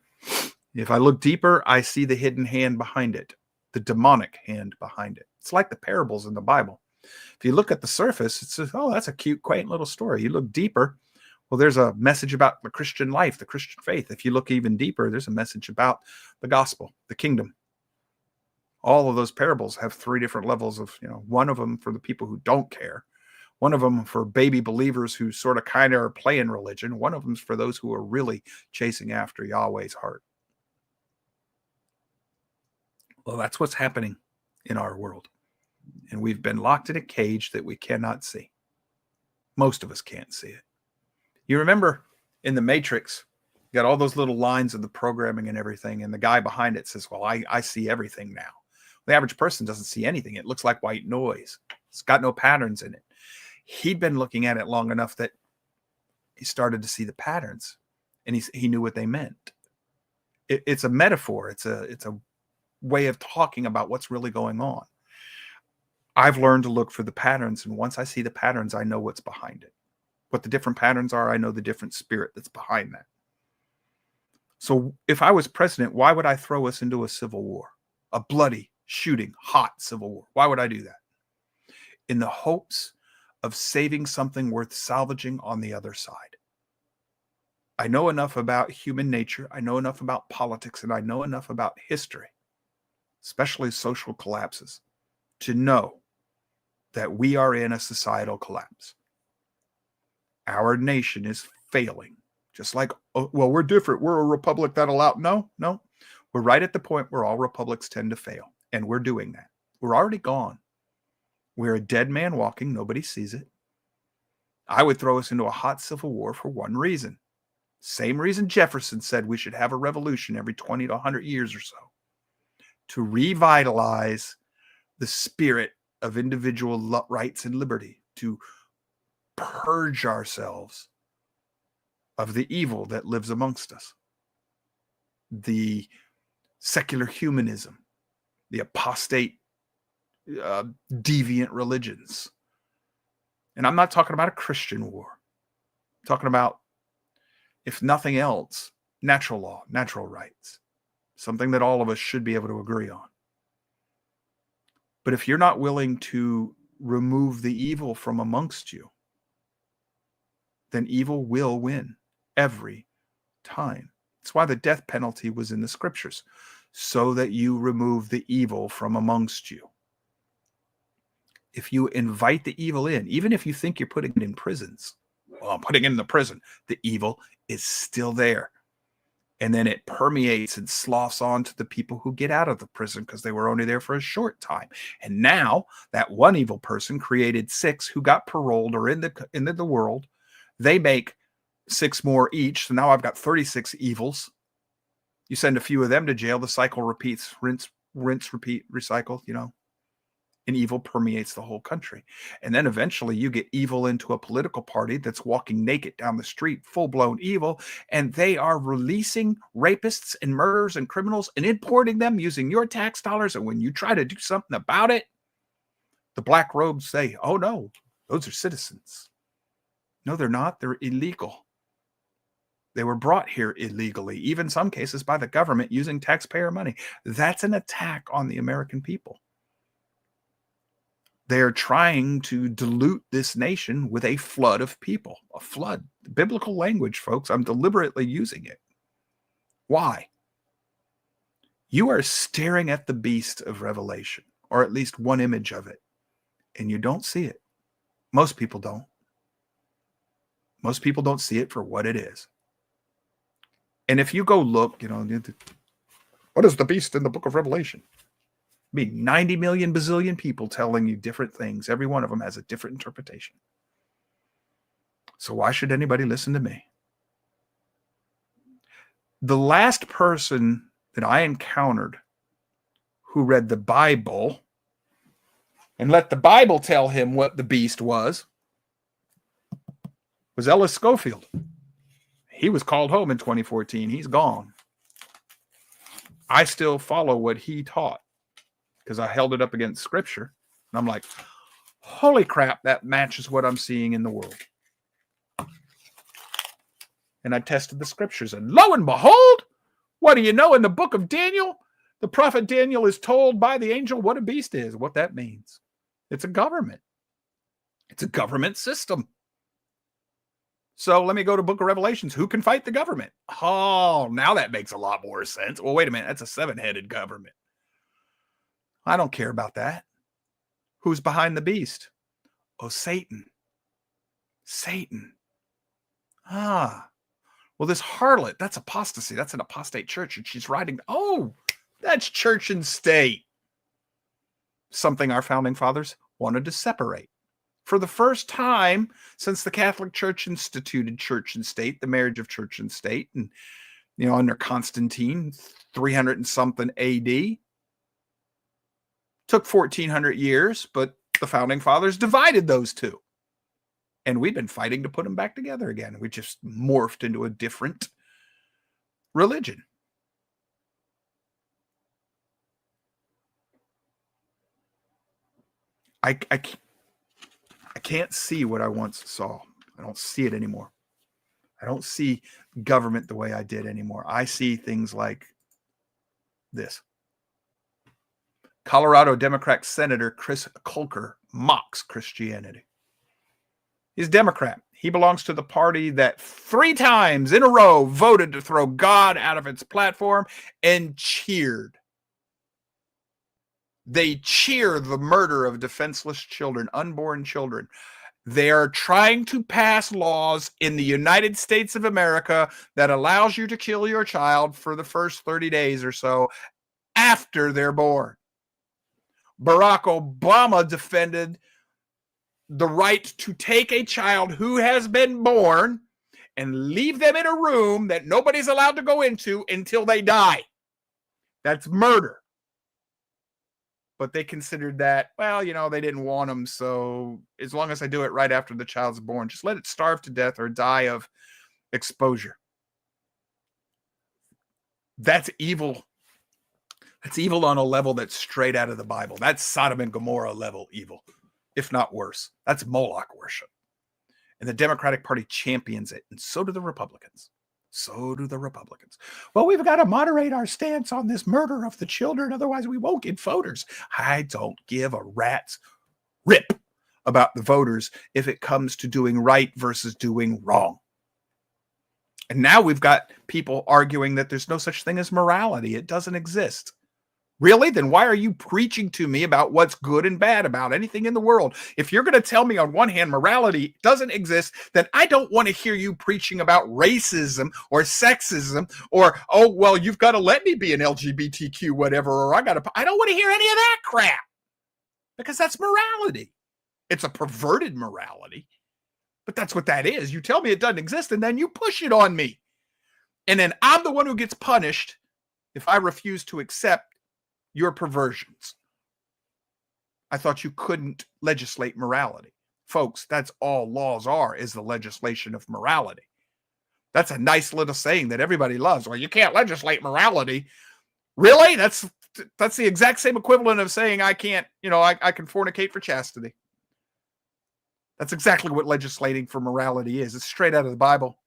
If I look deeper, I see the hidden hand behind it, the demonic hand behind it. It's like the parables in the Bible. If you look at the surface, it's oh, that's a cute, quaint little story. You look deeper, well, there's a message about the Christian life, the Christian faith. If you look even deeper, there's a message about the gospel, the kingdom. All of those parables have three different levels of, one of them for the people who don't care. One of them for baby believers who sort of kind of are playing religion. One of them is for those who are really chasing after Yahweh's heart. Well, that's what's happening in our world. And we've been locked in a cage that we cannot see. Most of us can't see it. You remember in the Matrix, you got all those little lines of the programming and everything, and the guy behind it says, well, I see everything now. The average person doesn't see anything. It looks like white noise. It's got no patterns in it. He'd been looking at it long enough that he started to see the patterns, and he knew what they meant. It's a metaphor. It's a way of talking about what's really going on. I've learned to look for the patterns, and once I see the patterns, I know what's behind it. What the different patterns are, I know the different spirit that's behind that. So if I was president, why would I throw us into a civil war? A bloody, shooting, hot civil war. Why would I do that? In the hopes of saving something worth salvaging on the other side. I know enough about human nature. I know enough about politics, and I know enough about history especially social collapses, to know that we are in a societal collapse. Our nation is failing. Just like, oh, well, we're different. We're a republic that'll out. No. We're right at the point where all republics tend to fail. And we're doing that. We're already gone. We're a dead man walking. Nobody sees it. I would throw us into a hot civil war for one reason. Same reason Jefferson said we should have a revolution every 20 to 100 years or so. To revitalize the spirit of individual rights and liberty. To purge ourselves of the evil that lives amongst us. The secular humanism. The apostate, deviant religions. And I'm not talking about a Christian war. I'm talking about, if nothing else, natural law, natural rights. Something that all of us should be able to agree on. But if you're not willing to remove the evil from amongst you, then evil will win every time. That's why the death penalty was in the scriptures, so that you remove the evil from amongst you. If you invite the evil in, even if you think you're putting it in prisons, well, I'm putting it in the prison, the evil is still there. And then it permeates and sloughs on to the people who get out of the prison because they were only there for a short time. And now that one evil person created 6 who got paroled or into the world. They make 6 more each. So now I've got 36 evils. You send a few of them to jail. The cycle repeats, rinse, repeat, recycle, and evil permeates the whole country. And then eventually you get evil into a political party that's walking naked down the street, full-blown evil, and they are releasing rapists and murderers and criminals and importing them using your tax dollars. And when you try to do something about it, the black robes say, oh no, those are citizens. No, they're not. They're illegal. They were brought here illegally, even in some cases by the government using taxpayer money. That's an attack on the American people. They're trying to dilute this nation with a flood of people. A flood. Biblical language, folks. I'm deliberately using it. Why? You are staring at the beast of Revelation, or at least one image of it, and you don't see it. Most people don't. Most people don't see it for what it is. And if you go look, what is the beast in the book of Revelation? Be 90 million bazillion people telling you different things. Every one of them has a different interpretation. So why should anybody listen to me? The last person that I encountered who read the Bible and let the Bible tell him what the beast was Ellis Schofield. He was called home in 2014. He's gone. I still follow what he taught because I held it up against scripture. And I'm like, holy crap, that matches what I'm seeing in the world. And I tested the scriptures, and lo and behold, what do you know? In the book of Daniel, the prophet Daniel is told by the angel what a beast is, what that means. It's a government. It's a government system. So let me go to book of Revelations. Who can fight the government? Oh, now that makes a lot more sense. Well, wait a minute. That's a 7-headed government. I don't care about that. Who's behind the beast? Oh, Satan. Satan. Ah. Well, this harlot, that's apostasy. That's an apostate church. And she's riding. Oh, that's church and state. Something our founding fathers wanted to separate. For the first time since the Catholic Church instituted church and state, the marriage of church and state, and under Constantine, 300 and something AD, took 1400 years, but the founding fathers divided those two. And we've been fighting to put them back together again. We just morphed into a different religion. I can't see what I once saw. I don't see it anymore. I don't see government the way I did anymore. I see things like this. Colorado Democrat Senator Chris Colker mocks Christianity. He's a Democrat. He belongs to the party that 3 times in a row voted to throw God out of its platform and cheered They cheer the murder of defenseless children, unborn children. They are trying to pass laws in the United States of America that allows you to kill your child for the first 30 days or so after they're born. Barack Obama defended the right to take a child who has been born and leave them in a room that nobody's allowed to go into until they die. That's murder. But they considered that, well, they didn't want them, so as long as I do it right after the child's born, just let it starve to death or die of exposure. That's evil. That's evil on a level that's straight out of the Bible. That's Sodom and Gomorrah level evil, if not worse. That's Moloch worship. And the Democratic Party champions it, and so do the Republicans. So do the Republicans. Well, we've got to moderate our stance on this murder of the children, otherwise we won't get voters. I don't give a rat's rip about the voters if it comes to doing right versus doing wrong. And now we've got people arguing that there's no such thing as morality. It doesn't exist. Really? Then why are you preaching to me about what's good and bad about anything in the world? If you're going to tell me on one hand morality doesn't exist, then I don't want to hear you preaching about racism or sexism or, oh, well, you've got to let me be an LGBTQ whatever, or I don't want to hear any of that crap, because that's morality. It's a perverted morality, but that's what that is. You tell me it doesn't exist, and then you push it on me. And then I'm the one who gets punished if I refuse to accept your perversions. I thought you couldn't legislate morality. Folks, that's all laws are, is the legislation of morality. That's a nice little saying that everybody loves. Well, you can't legislate morality. Really? That's the exact same equivalent of saying I can't, I can fornicate for chastity. That's exactly what legislating for morality is. It's straight out of the Bible.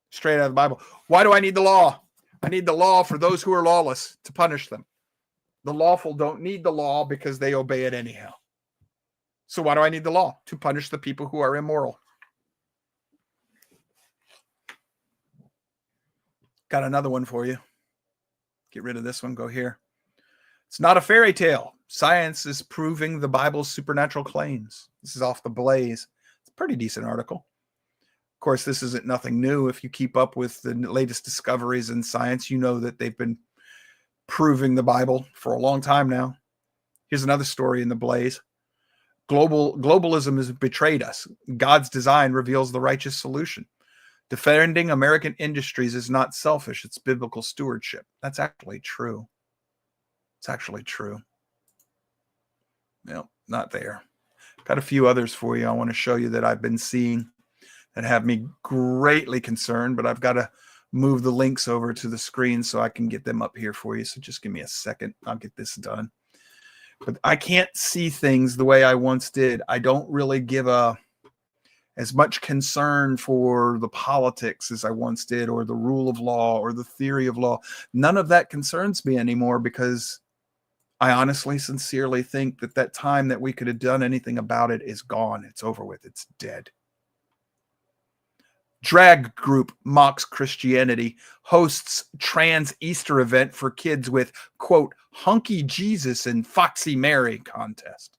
Straight out of the Bible. Why do I need the law? I need the law for those who are lawless, to punish them. The lawful don't need the law because they obey it anyhow. So why do I need the law? To punish the people who are immoral. Got another one for you. Get rid of this one. Go here. It's not a fairy tale. Science is proving the Bible's supernatural claims. This is off the Blaze. It's a pretty decent article. Of course, this isn't nothing new. If you keep up with the latest discoveries in science, you know that they've been proving the Bible for a long time now. Here's another story in the Blaze. Globalism has betrayed us. God's design reveals the righteous solution. Defending American industries is not selfish. It's biblical stewardship. That's actually true. It's actually true. No, not there. Got a few others for you I want to show you that I've been seeing that have me greatly concerned, but I've got to move the links over to the screen so I can get them up here for you. So just give me a second. I'll get this done. But I can't see things the way I once did. I don't really give as much concern for the politics as I once did, or the rule of law, or the theory of law. None of that concerns me anymore, because I honestly, sincerely think that time that we could have done anything about it is gone. It's over with. It's dead. Drag group mocks Christianity, hosts trans Easter event for kids with, quote, hunky Jesus and Foxy Mary contest.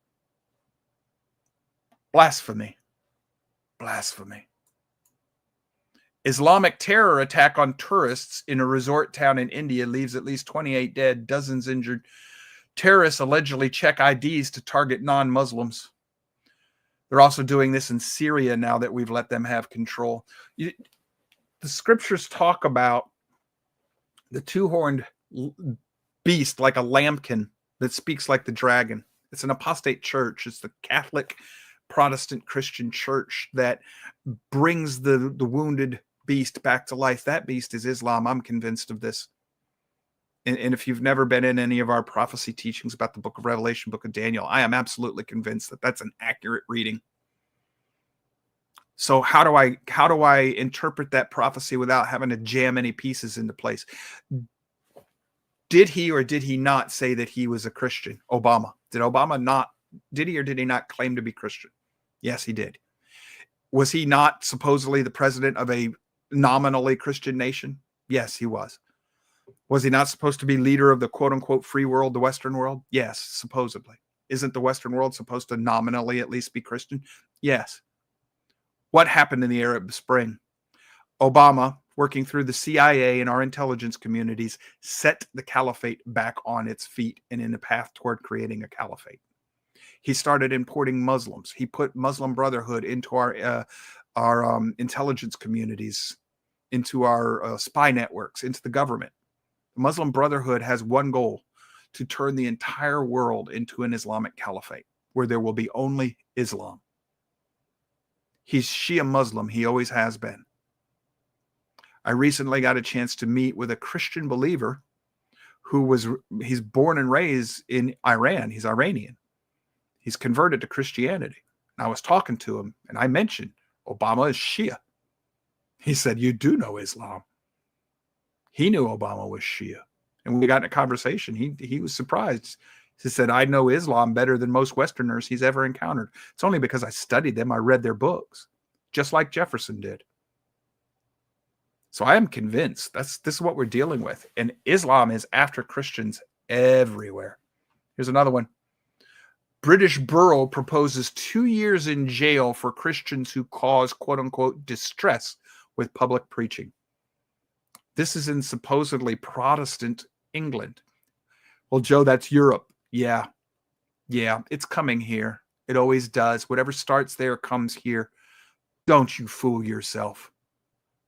Blasphemy. Blasphemy. Islamic terror attack on tourists in a resort town in India leaves at least 28 dead, dozens injured. Terrorists allegedly check IDs to target non-Muslims. They're also doing this in Syria now that we've let them have control. The scriptures talk about the two-horned beast like a lambkin that speaks like the dragon. It's an apostate church. It's the Catholic Protestant Christian church that brings the wounded beast back to life. That beast is Islam. I'm convinced of this. And if you've never been in any of our prophecy teachings about the book of Revelation, book of Daniel, I am absolutely convinced that that's an accurate reading. So how do I interpret that prophecy without having to jam any pieces into place? Did he or did he not say that he was a Christian? Obama. Did he or did he not claim to be Christian? Yes, he did. Was he not supposedly the president of a nominally Christian nation? Yes, he was. Was he not supposed to be leader of the quote unquote free world, the Western world? Yes, supposedly. Isn't the Western world supposed to nominally at least be Christian? Yes. What happened in the Arab Spring? Obama, working through the CIA and our intelligence communities, set the caliphate back on its feet and in a path toward creating a caliphate. He started importing Muslims. He put Muslim Brotherhood into our intelligence communities, into our spy networks, into the government. The Muslim Brotherhood has one goal: to turn the entire world into an Islamic caliphate where there will be only Islam. He's Shia Muslim. He always has been. I recently got a chance to meet with a Christian believer he's born and raised in Iran. He's Iranian. He's converted to Christianity. And I was talking to him and I mentioned Obama is Shia. He said, "You do know Islam." He knew Obama was Shia. And we got in a conversation. He was surprised. He said, "I know Islam better than most Westerners he's ever encountered. It's only because I studied them. I read their books, just like Jefferson did." So I am convinced this is what we're dealing with. And Islam is after Christians everywhere. Here's another one. British borough proposes 2 years in jail for Christians who cause quote unquote distress with public preaching. This is in supposedly Protestant England. Well, Joe, that's Europe. Yeah, it's coming here. It always does. Whatever starts there comes here. Don't you fool yourself.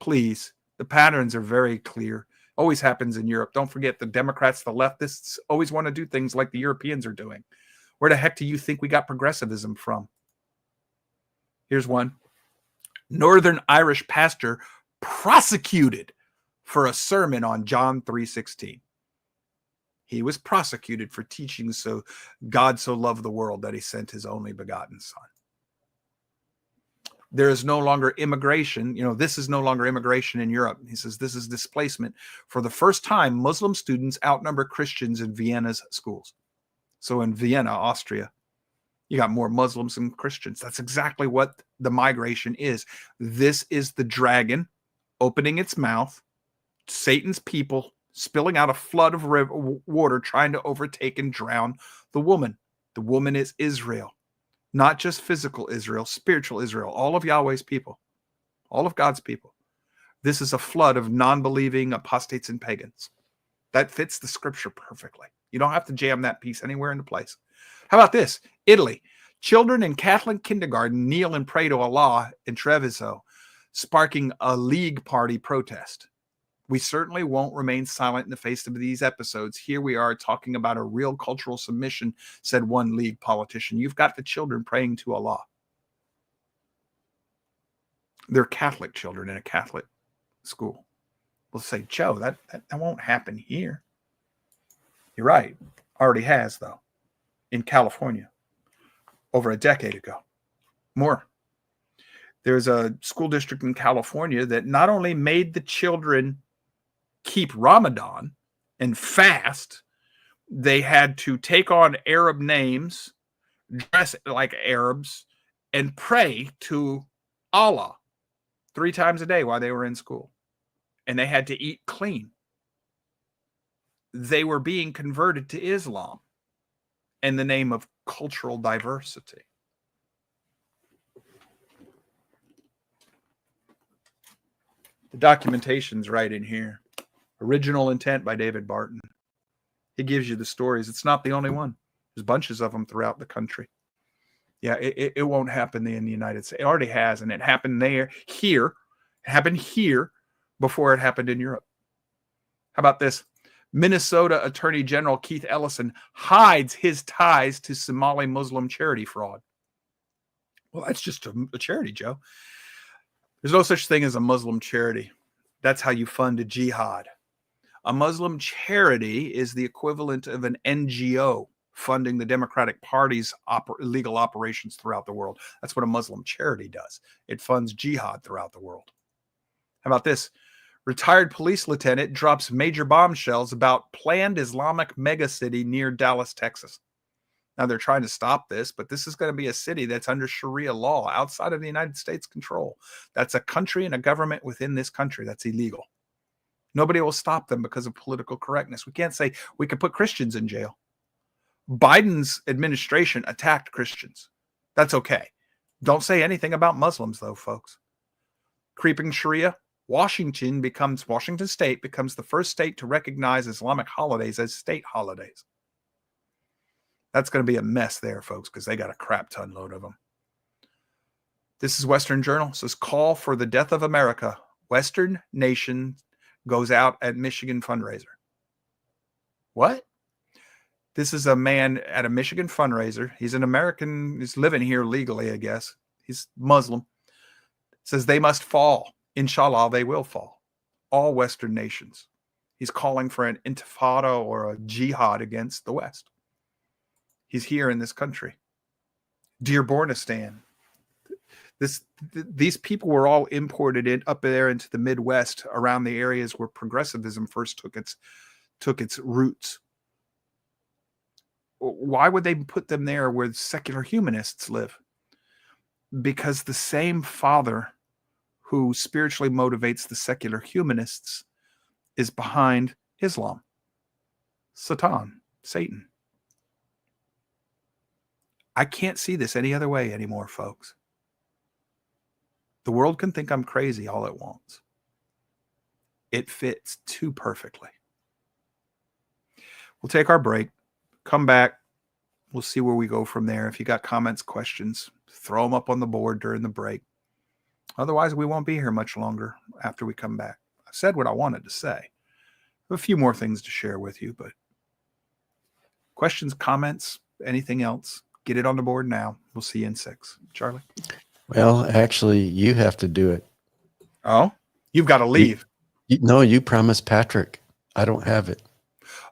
Please. The patterns are very clear. Always happens in Europe. Don't forget, the Democrats, the leftists always want to do things like the Europeans are doing. Where the heck do you think we got progressivism from? Here's one. Northern Irish pastor prosecuted for a sermon on John 3:16. He was prosecuted for teaching God so loved the world that he sent his only begotten son. There is no longer immigration. This is no longer immigration in Europe. He says this is displacement. For the first time, Muslim students outnumber Christians in Vienna's schools. So in Vienna, Austria, you got more Muslims than Christians. That's exactly what the migration is. This is the dragon opening its mouth, Satan's people spilling out a flood of water, trying to overtake and drown the woman. The woman is Israel. Not just physical Israel, spiritual Israel, all of Yahweh's people, all of God's people. This is a flood of non-believing apostates and pagans. That fits the scripture perfectly. You don't have to jam that piece anywhere into place. How about this? Italy. Children in Catholic kindergarten kneel and pray to Allah in Treviso, sparking a League Party protest. We certainly won't remain silent in the face of these episodes. Here we are talking about a real cultural submission, said one League politician. You've got the children praying to Allah. They're Catholic children in a Catholic school. We'll say, Joe, that won't happen here. You're right. Already has, though, in California over a decade ago. More. There's a school district in California that not only made the children keep Ramadan and fast, they had to take on Arab names, dress like Arabs, and pray to Allah 3 times a day while they were in school. And they had to eat clean. They were being converted to Islam in the name of cultural diversity. The documentation's right in here. Original Intent by David Barton. He gives you the stories. It's not the only one. There's bunches of them throughout the country. Yeah, it won't happen in the United States. It already has, and it happened here. It happened here before it happened in Europe. How about this? Minnesota Attorney General Keith Ellison hides his ties to Somali Muslim charity fraud. Well, that's just a charity, Joe. There's no such thing as a Muslim charity. That's how you fund a jihad. A Muslim charity is the equivalent of an NGO funding the Democratic Party's legal operations throughout the world. That's what a Muslim charity does. It funds jihad throughout the world. How about this? Retired police lieutenant drops major bombshells about planned Islamic megacity near Dallas, Texas. Now they're trying to stop this, but this is going to be a city that's under Sharia law outside of the United States control. That's a country and a government within this country that's illegal. Nobody will stop them because of political correctness. We can't say we could put Christians in jail. Biden's administration attacked Christians. That's okay. Don't say anything about Muslims, though, folks. Creeping Sharia, Washington State becomes the first state to recognize Islamic holidays as state holidays. That's going to be a mess there, folks, because they got a crap ton load of them. This is Western Journal. It says, call for the death of America. Western nation goes out at Michigan fundraiser. What? This is a man at a Michigan fundraiser. He's an American. He's living here legally, I guess. He's Muslim. It says they must fall. Inshallah, they will fall. All Western nations. He's calling for an intifada or a jihad against the West. He's here in this country. Dearbornistan. These people were all imported in up there into the Midwest, around the areas where progressivism first took its roots. Why would they put them there where secular humanists live? Because the same father who spiritually motivates the secular humanists is behind Islam. Satan. I can't see this any other way anymore, folks. The world can think I'm crazy all it wants. It fits too perfectly. We'll take our break, come back. We'll see where we go from there. If you got comments, questions, throw them up on the board during the break. Otherwise, we won't be here much longer after we come back. I said what I wanted to say. I have a few more things to share with you, but questions, comments, anything else, get it on the board now. We'll see you in 6. Charlie? Well, actually, you have to do it. Oh, you've got to leave. No, you promised Patrick. I don't have it.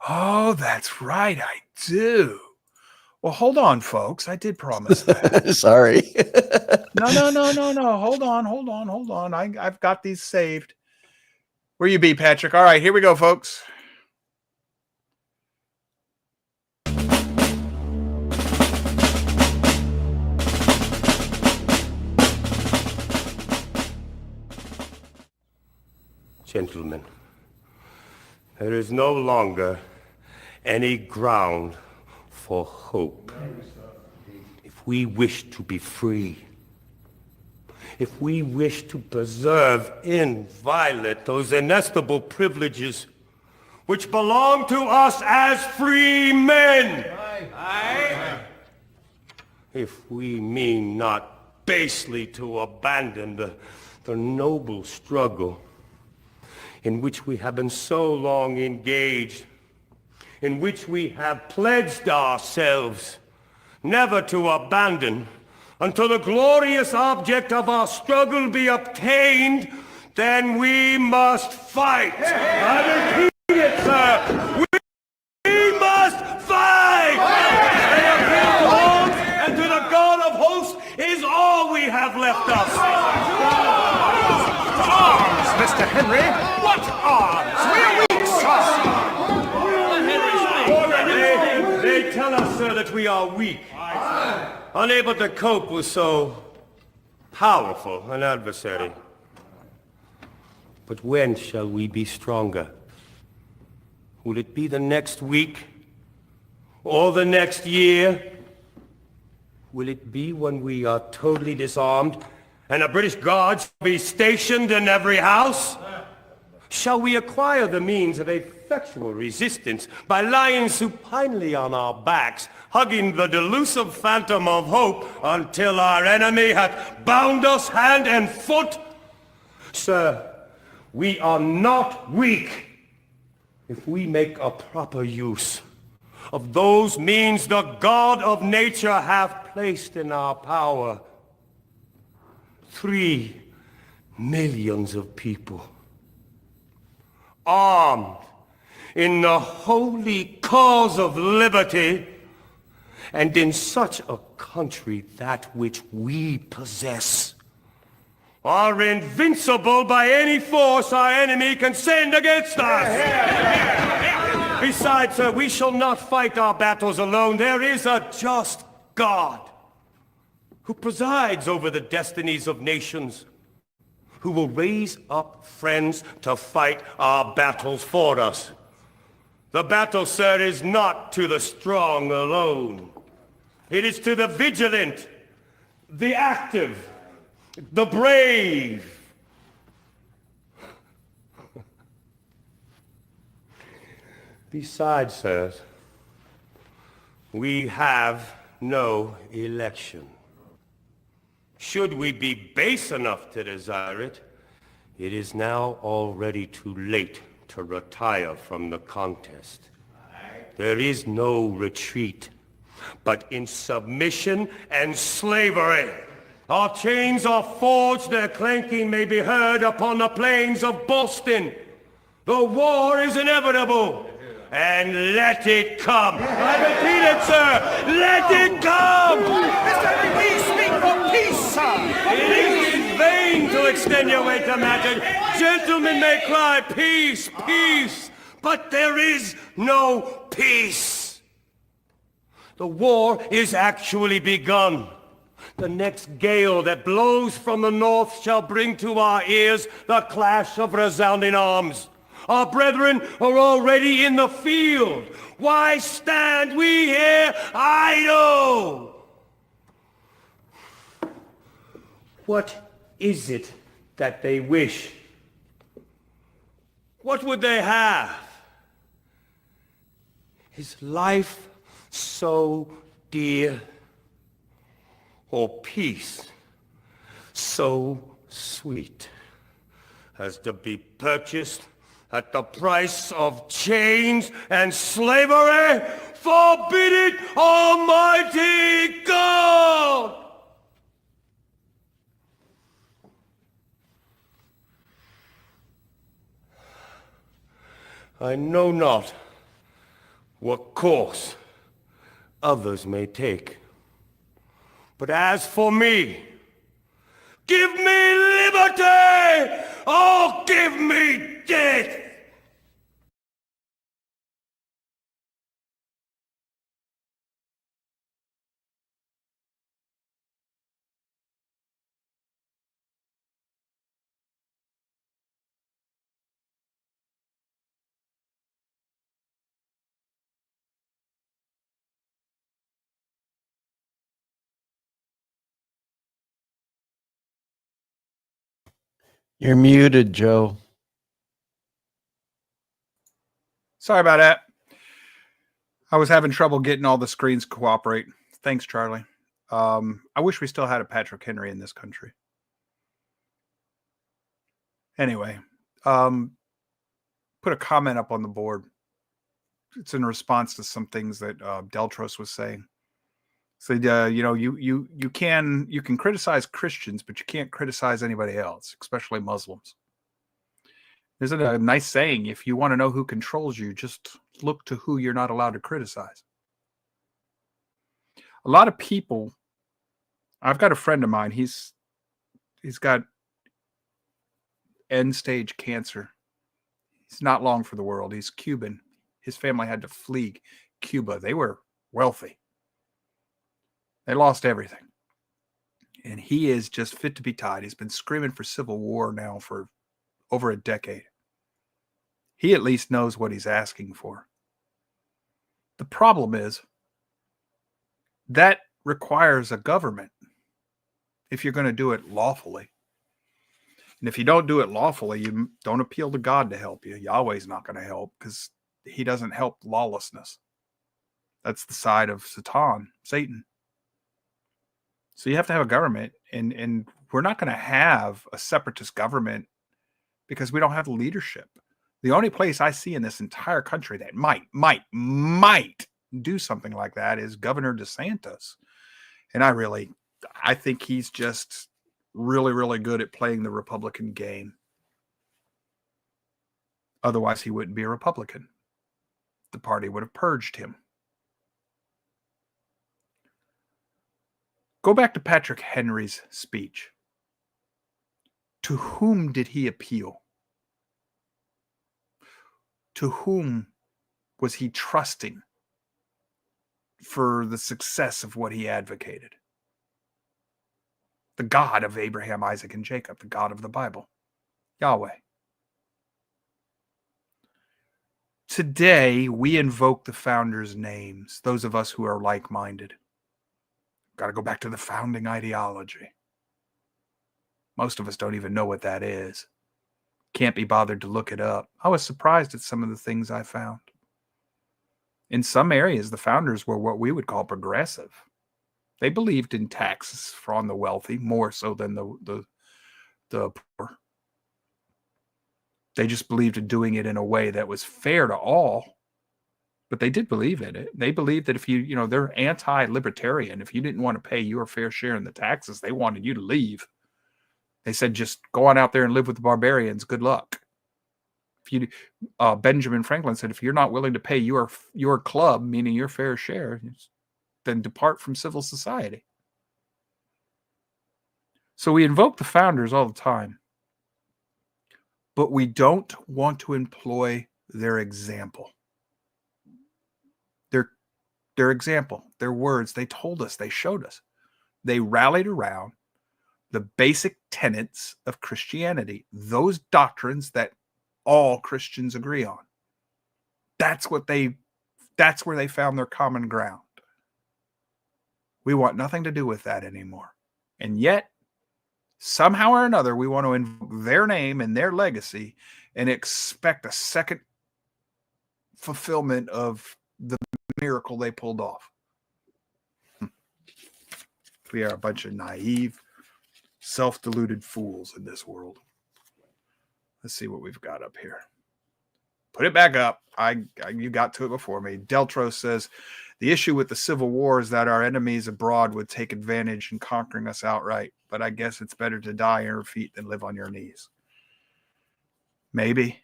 Oh, that's right. I do. Well, hold on, folks. I did promise that. Sorry. No. Hold on. I've got these saved. Where you be, Patrick? All right, here we go, folks. Gentlemen, there is no longer any ground for hope. If we wish to be free, if we wish to preserve inviolate those inestimable privileges which belong to us as free men, Aye. If we mean not basely to abandon the noble struggle in which we have been so long engaged, in which we have pledged ourselves never to abandon until the glorious object of our struggle be obtained, then we must fight. I repeat it, sir. We must fight! And to the God of hosts is all we have left us. Arms, Mr. Henry! What arms? We're weak, sir! They tell us, sir, that we are weak, unable to cope with so powerful an adversary. But when shall we be stronger? Will it be the next week? Or the next year? Will it be when we are totally disarmed and the British Guards be stationed in every house? Shall we acquire the means of effectual resistance by lying supinely on our backs, hugging the delusive phantom of hope until our enemy hath bound us hand and foot? Sir, we are not weak if we make a proper use of those means the God of nature hath placed in our power. 3 millions of people armed in the holy cause of liberty, and in such a country that which we possess, are invincible by any force our enemy can send against us. Besides, sir, we shall not fight our battles alone. There is a just God who presides over the destinies of nations, who will raise up friends to fight our battles for us. The battle, sir, is not to the strong alone. It is to the vigilant, the active, the brave. Besides, sirs, we have no election. Should we be base enough to desire it, it is now already too late to retire from the contest. There is no retreat, but in submission and slavery. Our chains are forged, their clanking may be heard upon the plains of Boston. The war is inevitable, and let it come. I repeat it, sir, let it come! Mr. Henry, we speak for peace, sir! It is in vain to extenuate the matter. Gentlemen may cry, peace, peace, but there is no peace. The war is actually begun. The next gale that blows from the north shall bring to our ears the clash of resounding arms. Our brethren are already in the field. Why stand we here idle? What is it that they wish? What would they have? Is life so dear? Or peace so sweet as to be purchased at the price of chains and slavery? Forbid it, Almighty God! I know not what course others may take. But as for me, give me liberty, or give me death! You're muted, Joe. Sorry about that. I was having trouble getting all the screens to cooperate. Thanks, Charlie. I wish we still had a Patrick Henry in this country. Anyway, put a comment up on the board. It's in response to some things that Deltros was saying. So you can criticize Christians, but you can't criticize anybody else, especially Muslims. Isn't it a nice saying? If you want to know who controls you, just look to who you're not allowed to criticize. A lot of people. I've got a friend of mine. He's got end stage cancer. He's not long for the world. He's Cuban. His family had to flee Cuba. They were wealthy. They lost everything. And he is just fit to be tied. He's been screaming for civil war now for over a decade. He at least knows what he's asking for. The problem is that requires a government if you're going to do it lawfully. And if you don't do it lawfully, you don't appeal to God to help you. Yahweh's not going to help because he doesn't help lawlessness. That's the side of Satan. So you have to have a government, and we're not going to have a separatist government because we don't have the leadership. The only place I see in this entire country that might do something like that is Governor DeSantis. And I think he's just really, really good at playing the Republican game. Otherwise, he wouldn't be a Republican. The party would have purged him. Go back to Patrick Henry's speech. To whom did he appeal? To whom was he trusting for the success of what he advocated? The God of Abraham, Isaac, and Jacob, the God of the Bible, Yahweh. Today, we invoke the founders' names, those of us who are like-minded. Got to go back to the founding ideology. Most of us don't even know what that is. Can't be bothered to look it up. I was surprised at some of the things I found. In some areas, the founders were what we would call progressive. They believed in taxes on the wealthy more so than the poor. They just believed in doing it in a way that was fair to all, but they did believe in it. They believed that if they're anti-libertarian. If you didn't want to pay your fair share in the taxes, they wanted you to leave. They said, just go on out there and live with the barbarians. Good luck. Benjamin Franklin said, if you're not willing to pay your club, meaning your fair share, then depart from civil society. So we invoke the founders all the time, but we don't want to employ their example. Their example, their words, they told us, they showed us. They rallied around the basic tenets of Christianity, those doctrines that all Christians agree on. That's where they found their common ground. We want nothing to do with that anymore. And yet, somehow or another, we want to invoke their name and their legacy and expect a second fulfillment of the miracle they pulled off. We are a bunch of naive, self-deluded fools in this world. Let's see what we've got up here. Put it back up. You got to it before me. Deltros says, the issue with the Civil War is that our enemies abroad would take advantage in conquering us outright. But I guess it's better to die on your feet than live on your knees. Maybe.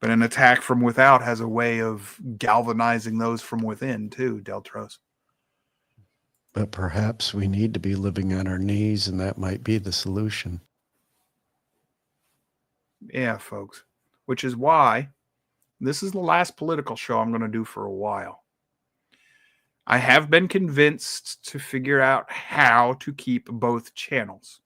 But an attack from without has a way of galvanizing those from within too, Deltros. But perhaps we need to be living on our knees, and that might be the solution. Yeah, folks. Which is why this is the last political show I'm going to do for a while. I have been convinced to figure out how to keep both channels.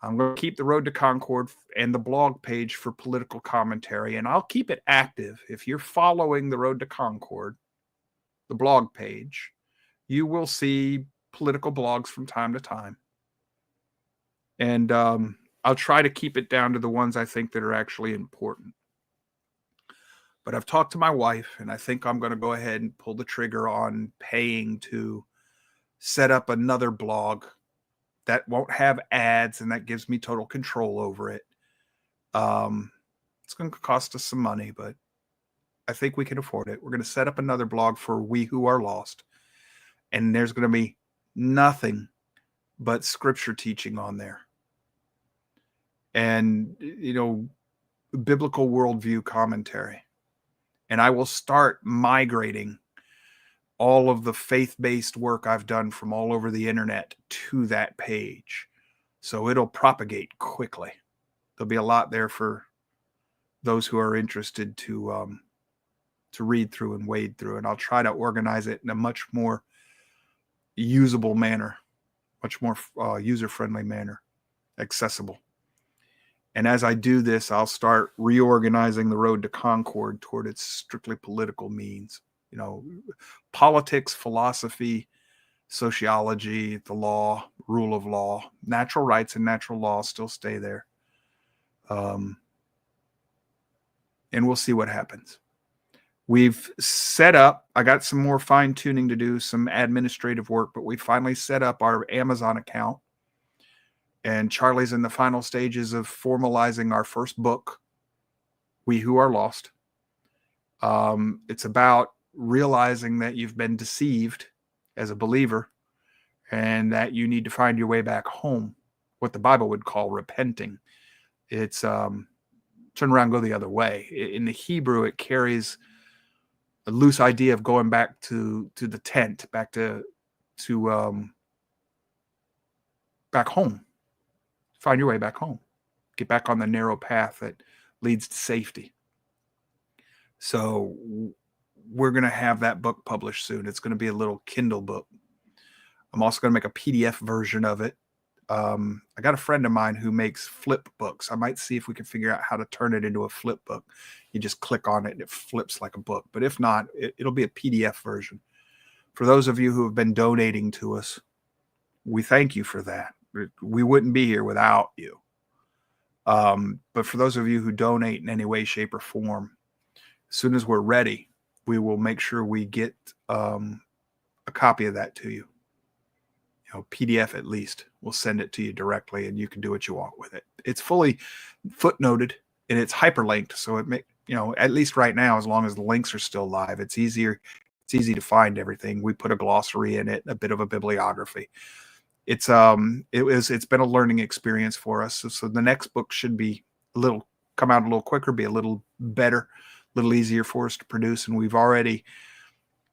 I'm going to keep the Road to Concord and the blog page for political commentary, and I'll keep it active. If you're following the Road to Concord, the blog page, you will see political blogs from time to time. And I'll try to keep it down to the ones I think that are actually important. But I've talked to my wife, and I think I'm going to go ahead and pull the trigger on paying to set up another blog that won't have ads, and that gives me total control over it. It's going to cost us some money, but I think we can afford it. We're going to set up another blog for We Who Are Lost, and there's going to be nothing but scripture teaching on there. And, biblical worldview commentary. And I will start migrating all of the faith-based work I've done from all over the internet to that page. So it'll propagate quickly. There'll be a lot there for those who are interested to read through and wade through. And I'll try to organize it in a much more usable manner, much more user-friendly manner, accessible. And as I do this, I'll start reorganizing the Road to Concord toward its strictly political means. Politics, philosophy, sociology, the law, rule of law, natural rights and natural law still stay there. And we'll see what happens. We've set up, I got some more fine tuning to do, some administrative work, but we finally set up our Amazon account. And Charlie's in the final stages of formalizing our first book, We Who Are Lost. It's about realizing that you've been deceived as a believer and that you need to find your way back home, what the Bible would call repenting. It's turn around, go the other way. In the Hebrew, it carries a loose idea of going back to the tent, back to back home. Find your way back home. Get back on the narrow path that leads to safety. So we're going to have that book published soon. It's going to be a little Kindle book. I'm also going to make a PDF version of it. I got a friend of mine who makes flip books. I might see if we can figure out how to turn it into a flip book. You just click on it and it flips like a book. But if not, it'll be a PDF version. For those of you who have been donating to us, we thank you for that. We wouldn't be here without you. But for those of you who donate in any way, shape, or form, as soon as we're ready, we will make sure we get a copy of that to you. PDF at least. We'll send it to you directly, and you can do what you want with it. It's fully footnoted and it's hyperlinked, so it may, at least right now, as long as the links are still live, it's easy to find everything. We put a glossary in it, a bit of a bibliography. It's been a learning experience for us. So the next book should be come out a little quicker, be a little better, a little easier for us to produce. And we've already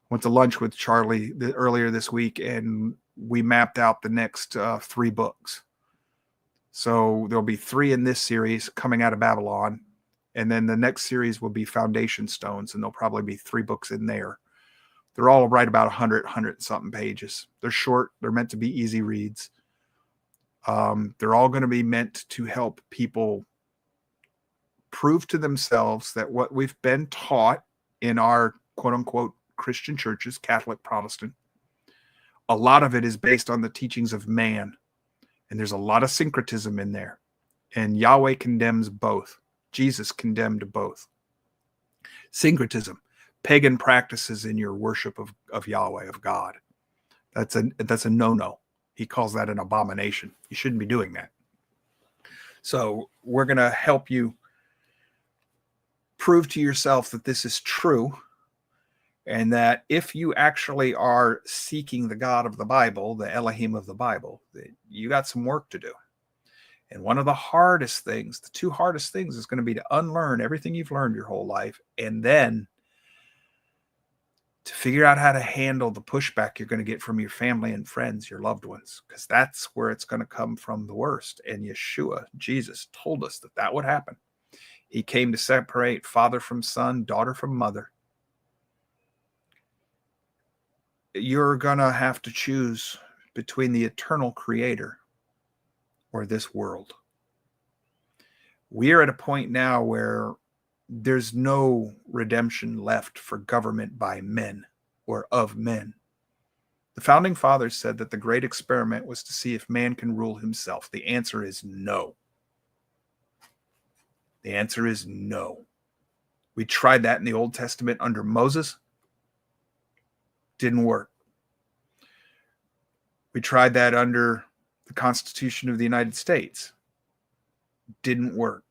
went to lunch with Charlie earlier this week, and we mapped out the next 3 books. So there'll be 3 in this series coming out of Babylon. And then the next series will be Foundation Stones, and there'll probably be 3 books in there. They're all right about 100 something pages. They're short. They're meant to be easy reads. They're all going to be meant to help people prove to themselves that what we've been taught in our quote unquote Christian churches, Catholic, Protestant, a lot of it is based on the teachings of man. And there's a lot of syncretism in there. And Yahweh condemns both. Jesus condemned both. Syncretism, pagan practices in your worship of Yahweh, of God. That's a no-no. He calls that an abomination. You shouldn't be doing that. So we're going to help you prove to yourself that this is true, and that if you actually are seeking the God of the Bible, the Elohim of the Bible, you got some work to do. And one of the hardest things, the 2 hardest things, is going to be to unlearn everything you've learned your whole life, and then to figure out how to handle the pushback you're going to get from your family and friends, your loved ones, because that's where it's going to come from the worst. And Yeshua, Jesus, told us that would happen. He came to separate father from son, daughter from mother. You're going to have to choose between the eternal creator or this world. We are at a point now where there's no redemption left for government by men or of men. The founding fathers said that the great experiment was to see if man can rule himself. The answer is no. The answer is no. We tried that in the Old Testament under Moses. Didn't work. We tried that under the Constitution of the United States. Didn't work.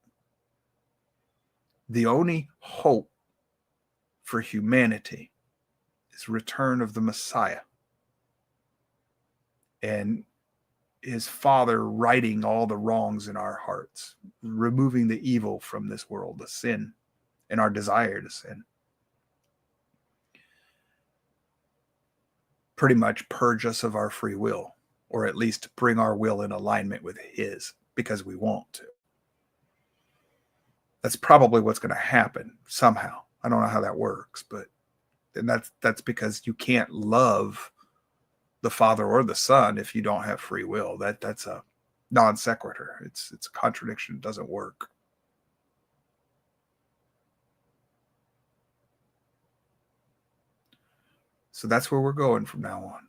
The only hope for humanity is return of the Messiah and his Father righting all the wrongs in our hearts, removing the evil from this world, the sin, and our desire to sin. Pretty much purge us of our free will, or at least bring our will in alignment with his, because we want to. That's probably what's going to happen somehow. I don't know how that works, but and that's because you can't love the Father or the Son if you don't have free will. That's a non sequitur. It's a contradiction. It doesn't work. So that's where we're going from now on.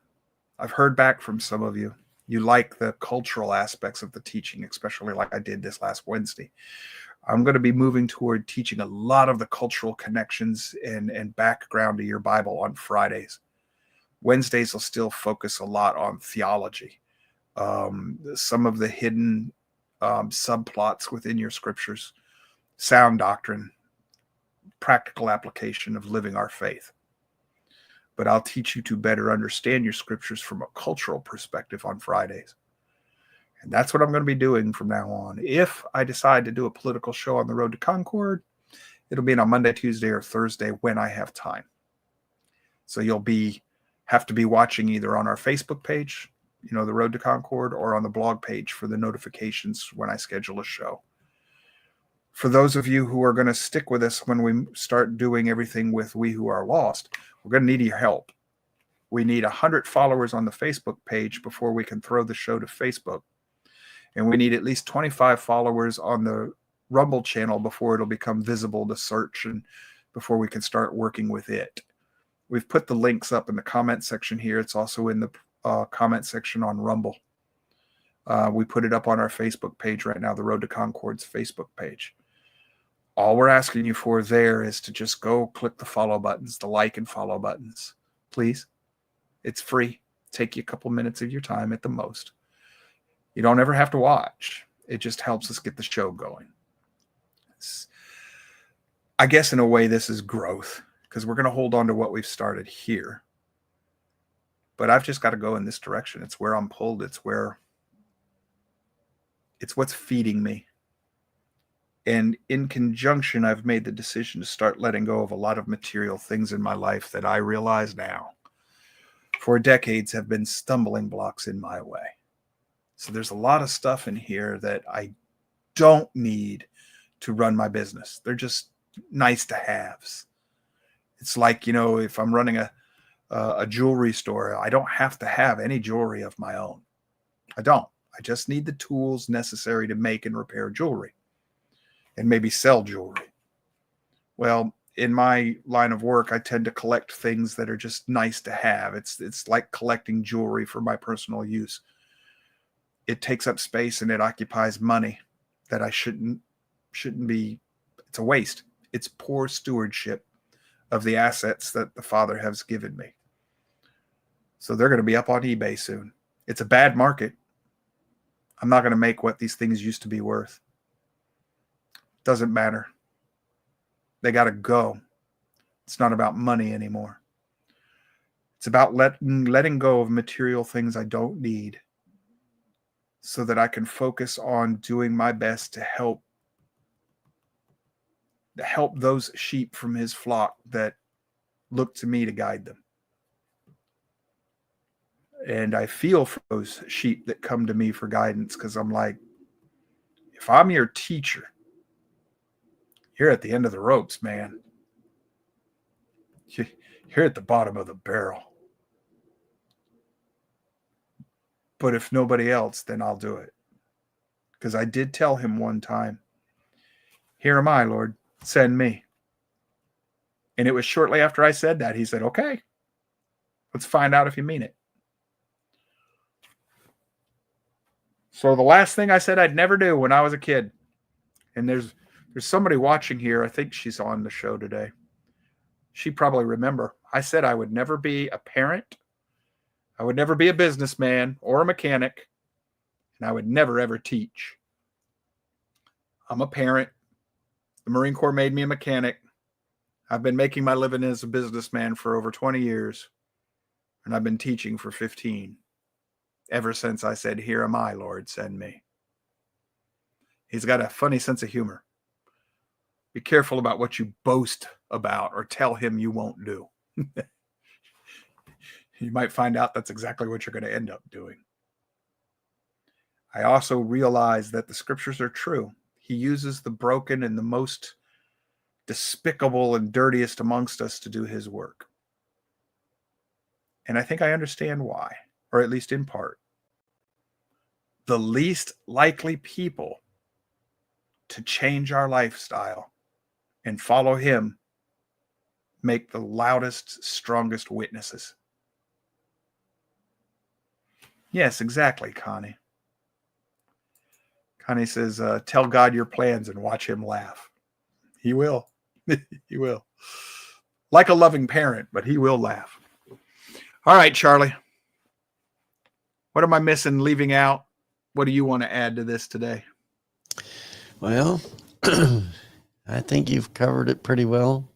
I've heard back from some of you. You like the cultural aspects of the teaching, especially like I did this last Wednesday. I'm going to be moving toward teaching a lot of the cultural connections and background to your Bible on Fridays. Wednesdays will still focus a lot on theology, some of the hidden subplots within your scriptures, sound doctrine, practical application of living our faith. But I'll teach you to better understand your scriptures from a cultural perspective on Fridays. And that's what I'm going to be doing from now on. If I decide to do a political show on the road to Concord, it'll be on Monday, Tuesday, or Thursday when I have time. So you'll have to be watching either on our Facebook page, the Road to Concord, or on the blog page for the notifications when I schedule a show. For those of you who are going to stick with us when we start doing everything with We Who Are Lost, we're going to need your help. We need 100 followers on the Facebook page before we can throw the show to Facebook. And we need at least 25 followers on the Rumble channel before it'll become visible to search and before we can start working with it. We've put the links up in the comment section here. It's also in the comment section on Rumble. We put it up on our Facebook page right now, the Road to Concord's Facebook page. All we're asking you for there is to just go click the follow buttons, the like and follow buttons. Please. It's free. Take you a couple minutes of your time at the most. You don't ever have to watch. It just helps us get the show going. I guess in a way this is growth, because we're going to hold on to what we've started here. But I've just got to go in this direction. It's where I'm pulled. It's what's feeding me. And in conjunction, I've made the decision to start letting go of a lot of material things in my life that I realize now for decades have been stumbling blocks in my way. So there's a lot of stuff in here that I don't need to run my business. They're just nice to haves. It's like, if I'm running a jewelry store, I don't have to have any jewelry of my own. I don't. I just need the tools necessary to make and repair jewelry and maybe sell jewelry. Well, in my line of work, I tend to collect things that are just nice to have. It's like collecting jewelry for my personal use. It takes up space and it occupies money that I shouldn't be. It's a waste. It's poor stewardship of the assets that the Father has given me. So they're going to be up on eBay soon. It's a bad market. I'm not going to make what these things used to be worth. Doesn't matter. They got to go. It's not about money anymore. It's about letting go of material things I don't need so that I can focus on doing my best to help those sheep from his flock that look to me to guide them. And I feel for those sheep that come to me for guidance, because I'm like, if I'm your teacher, you're at the end of the ropes, man. You're at the bottom of the barrel. But if nobody else, then I'll do it. Because I did tell him one time, here am I, Lord, send me. And it was shortly after I said that, he said, okay, let's find out if you mean it. So the last thing I said I'd never do when I was a kid, and there's somebody watching here, I think she's on the show today. She probably remember. I said I would never be a parent. I would never be a businessman or a mechanic. And I would never, ever teach. I'm a parent. The Marine Corps made me a mechanic. I've been making my living as a businessman for over 20 years. And I've been teaching for 15. Ever since I said, here am I, Lord, send me. He's got a funny sense of humor. Be careful about what you boast about or tell him you won't do. You might find out that's exactly what you're going to end up doing. I also realize that the scriptures are true. He uses the broken and the most despicable and dirtiest amongst us to do his work. And I think I understand why, or at least in part. The least likely people to change our lifestyle and follow him make the loudest, strongest witnesses. Yes, exactly, Connie. Connie says, tell God your plans and watch him laugh. He will. He will. Like a loving parent, but he will laugh. All right, Charlie. What am I missing, leaving out? What do you want to add to this today? Well, I think you've covered it pretty well.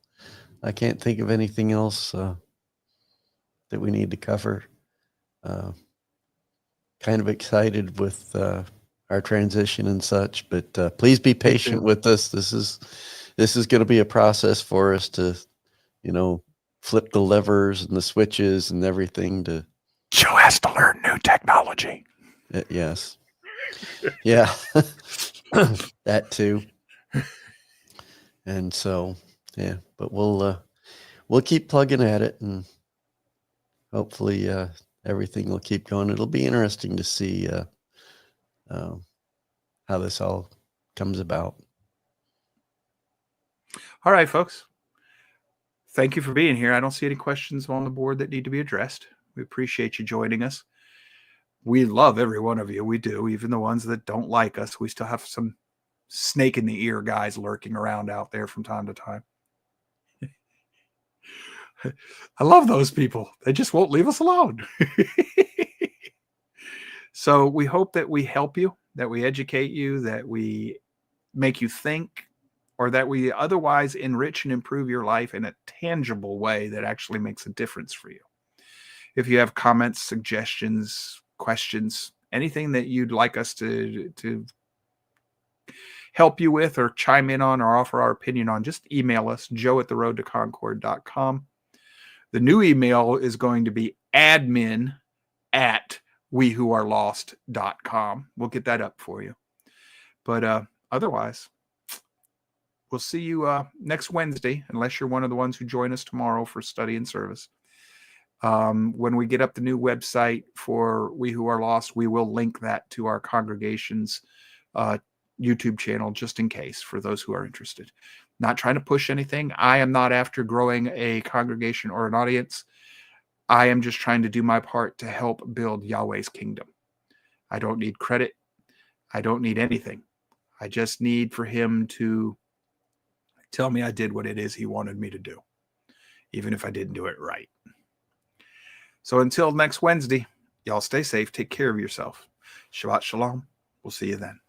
I can't think of anything else that we need to cover. Kind of excited with our transition and such, but please be patient with us. This is going to be a process for us to, flip the levers and the switches and everything to. Joe has to learn new technology. Yes. Yeah. That too. And so, yeah, but we'll keep plugging at it, and hopefully everything will keep going. It'll be interesting to see how this all comes about. All right, folks. Thank you for being here. I don't see any questions on the board that need to be addressed. We appreciate you joining us. We love every one of you. We do. Even the ones that don't like us. We still have some snake in the ear guys lurking around out there from time to time. I love those people. They just won't leave us alone. So we hope that we help you, that we educate you, that we make you think, or that we otherwise enrich and improve your life in a tangible way that actually makes a difference for you. If you have comments, suggestions, questions, anything that you'd like us to help you with or chime in on or offer our opinion on, just email us, joe@theroadtoconcord.com. The new email is going to be admin@wewhoarelost.com. We'll get that up for you. But otherwise, we'll see you next Wednesday, unless you're one of the ones who join us tomorrow for study and service. When we get up the new website for We Who Are Lost, we will link that to our congregation's YouTube channel, just in case, for those who are interested. Not trying to push anything. I am not after growing a congregation or an audience. I am just trying to do my part to help build Yahweh's kingdom. I don't need credit. I don't need anything. I just need for him to tell me I did what it is he wanted me to do, even if I didn't do it right. So until next Wednesday, y'all stay safe. Take care of yourself. Shabbat shalom. We'll see you then.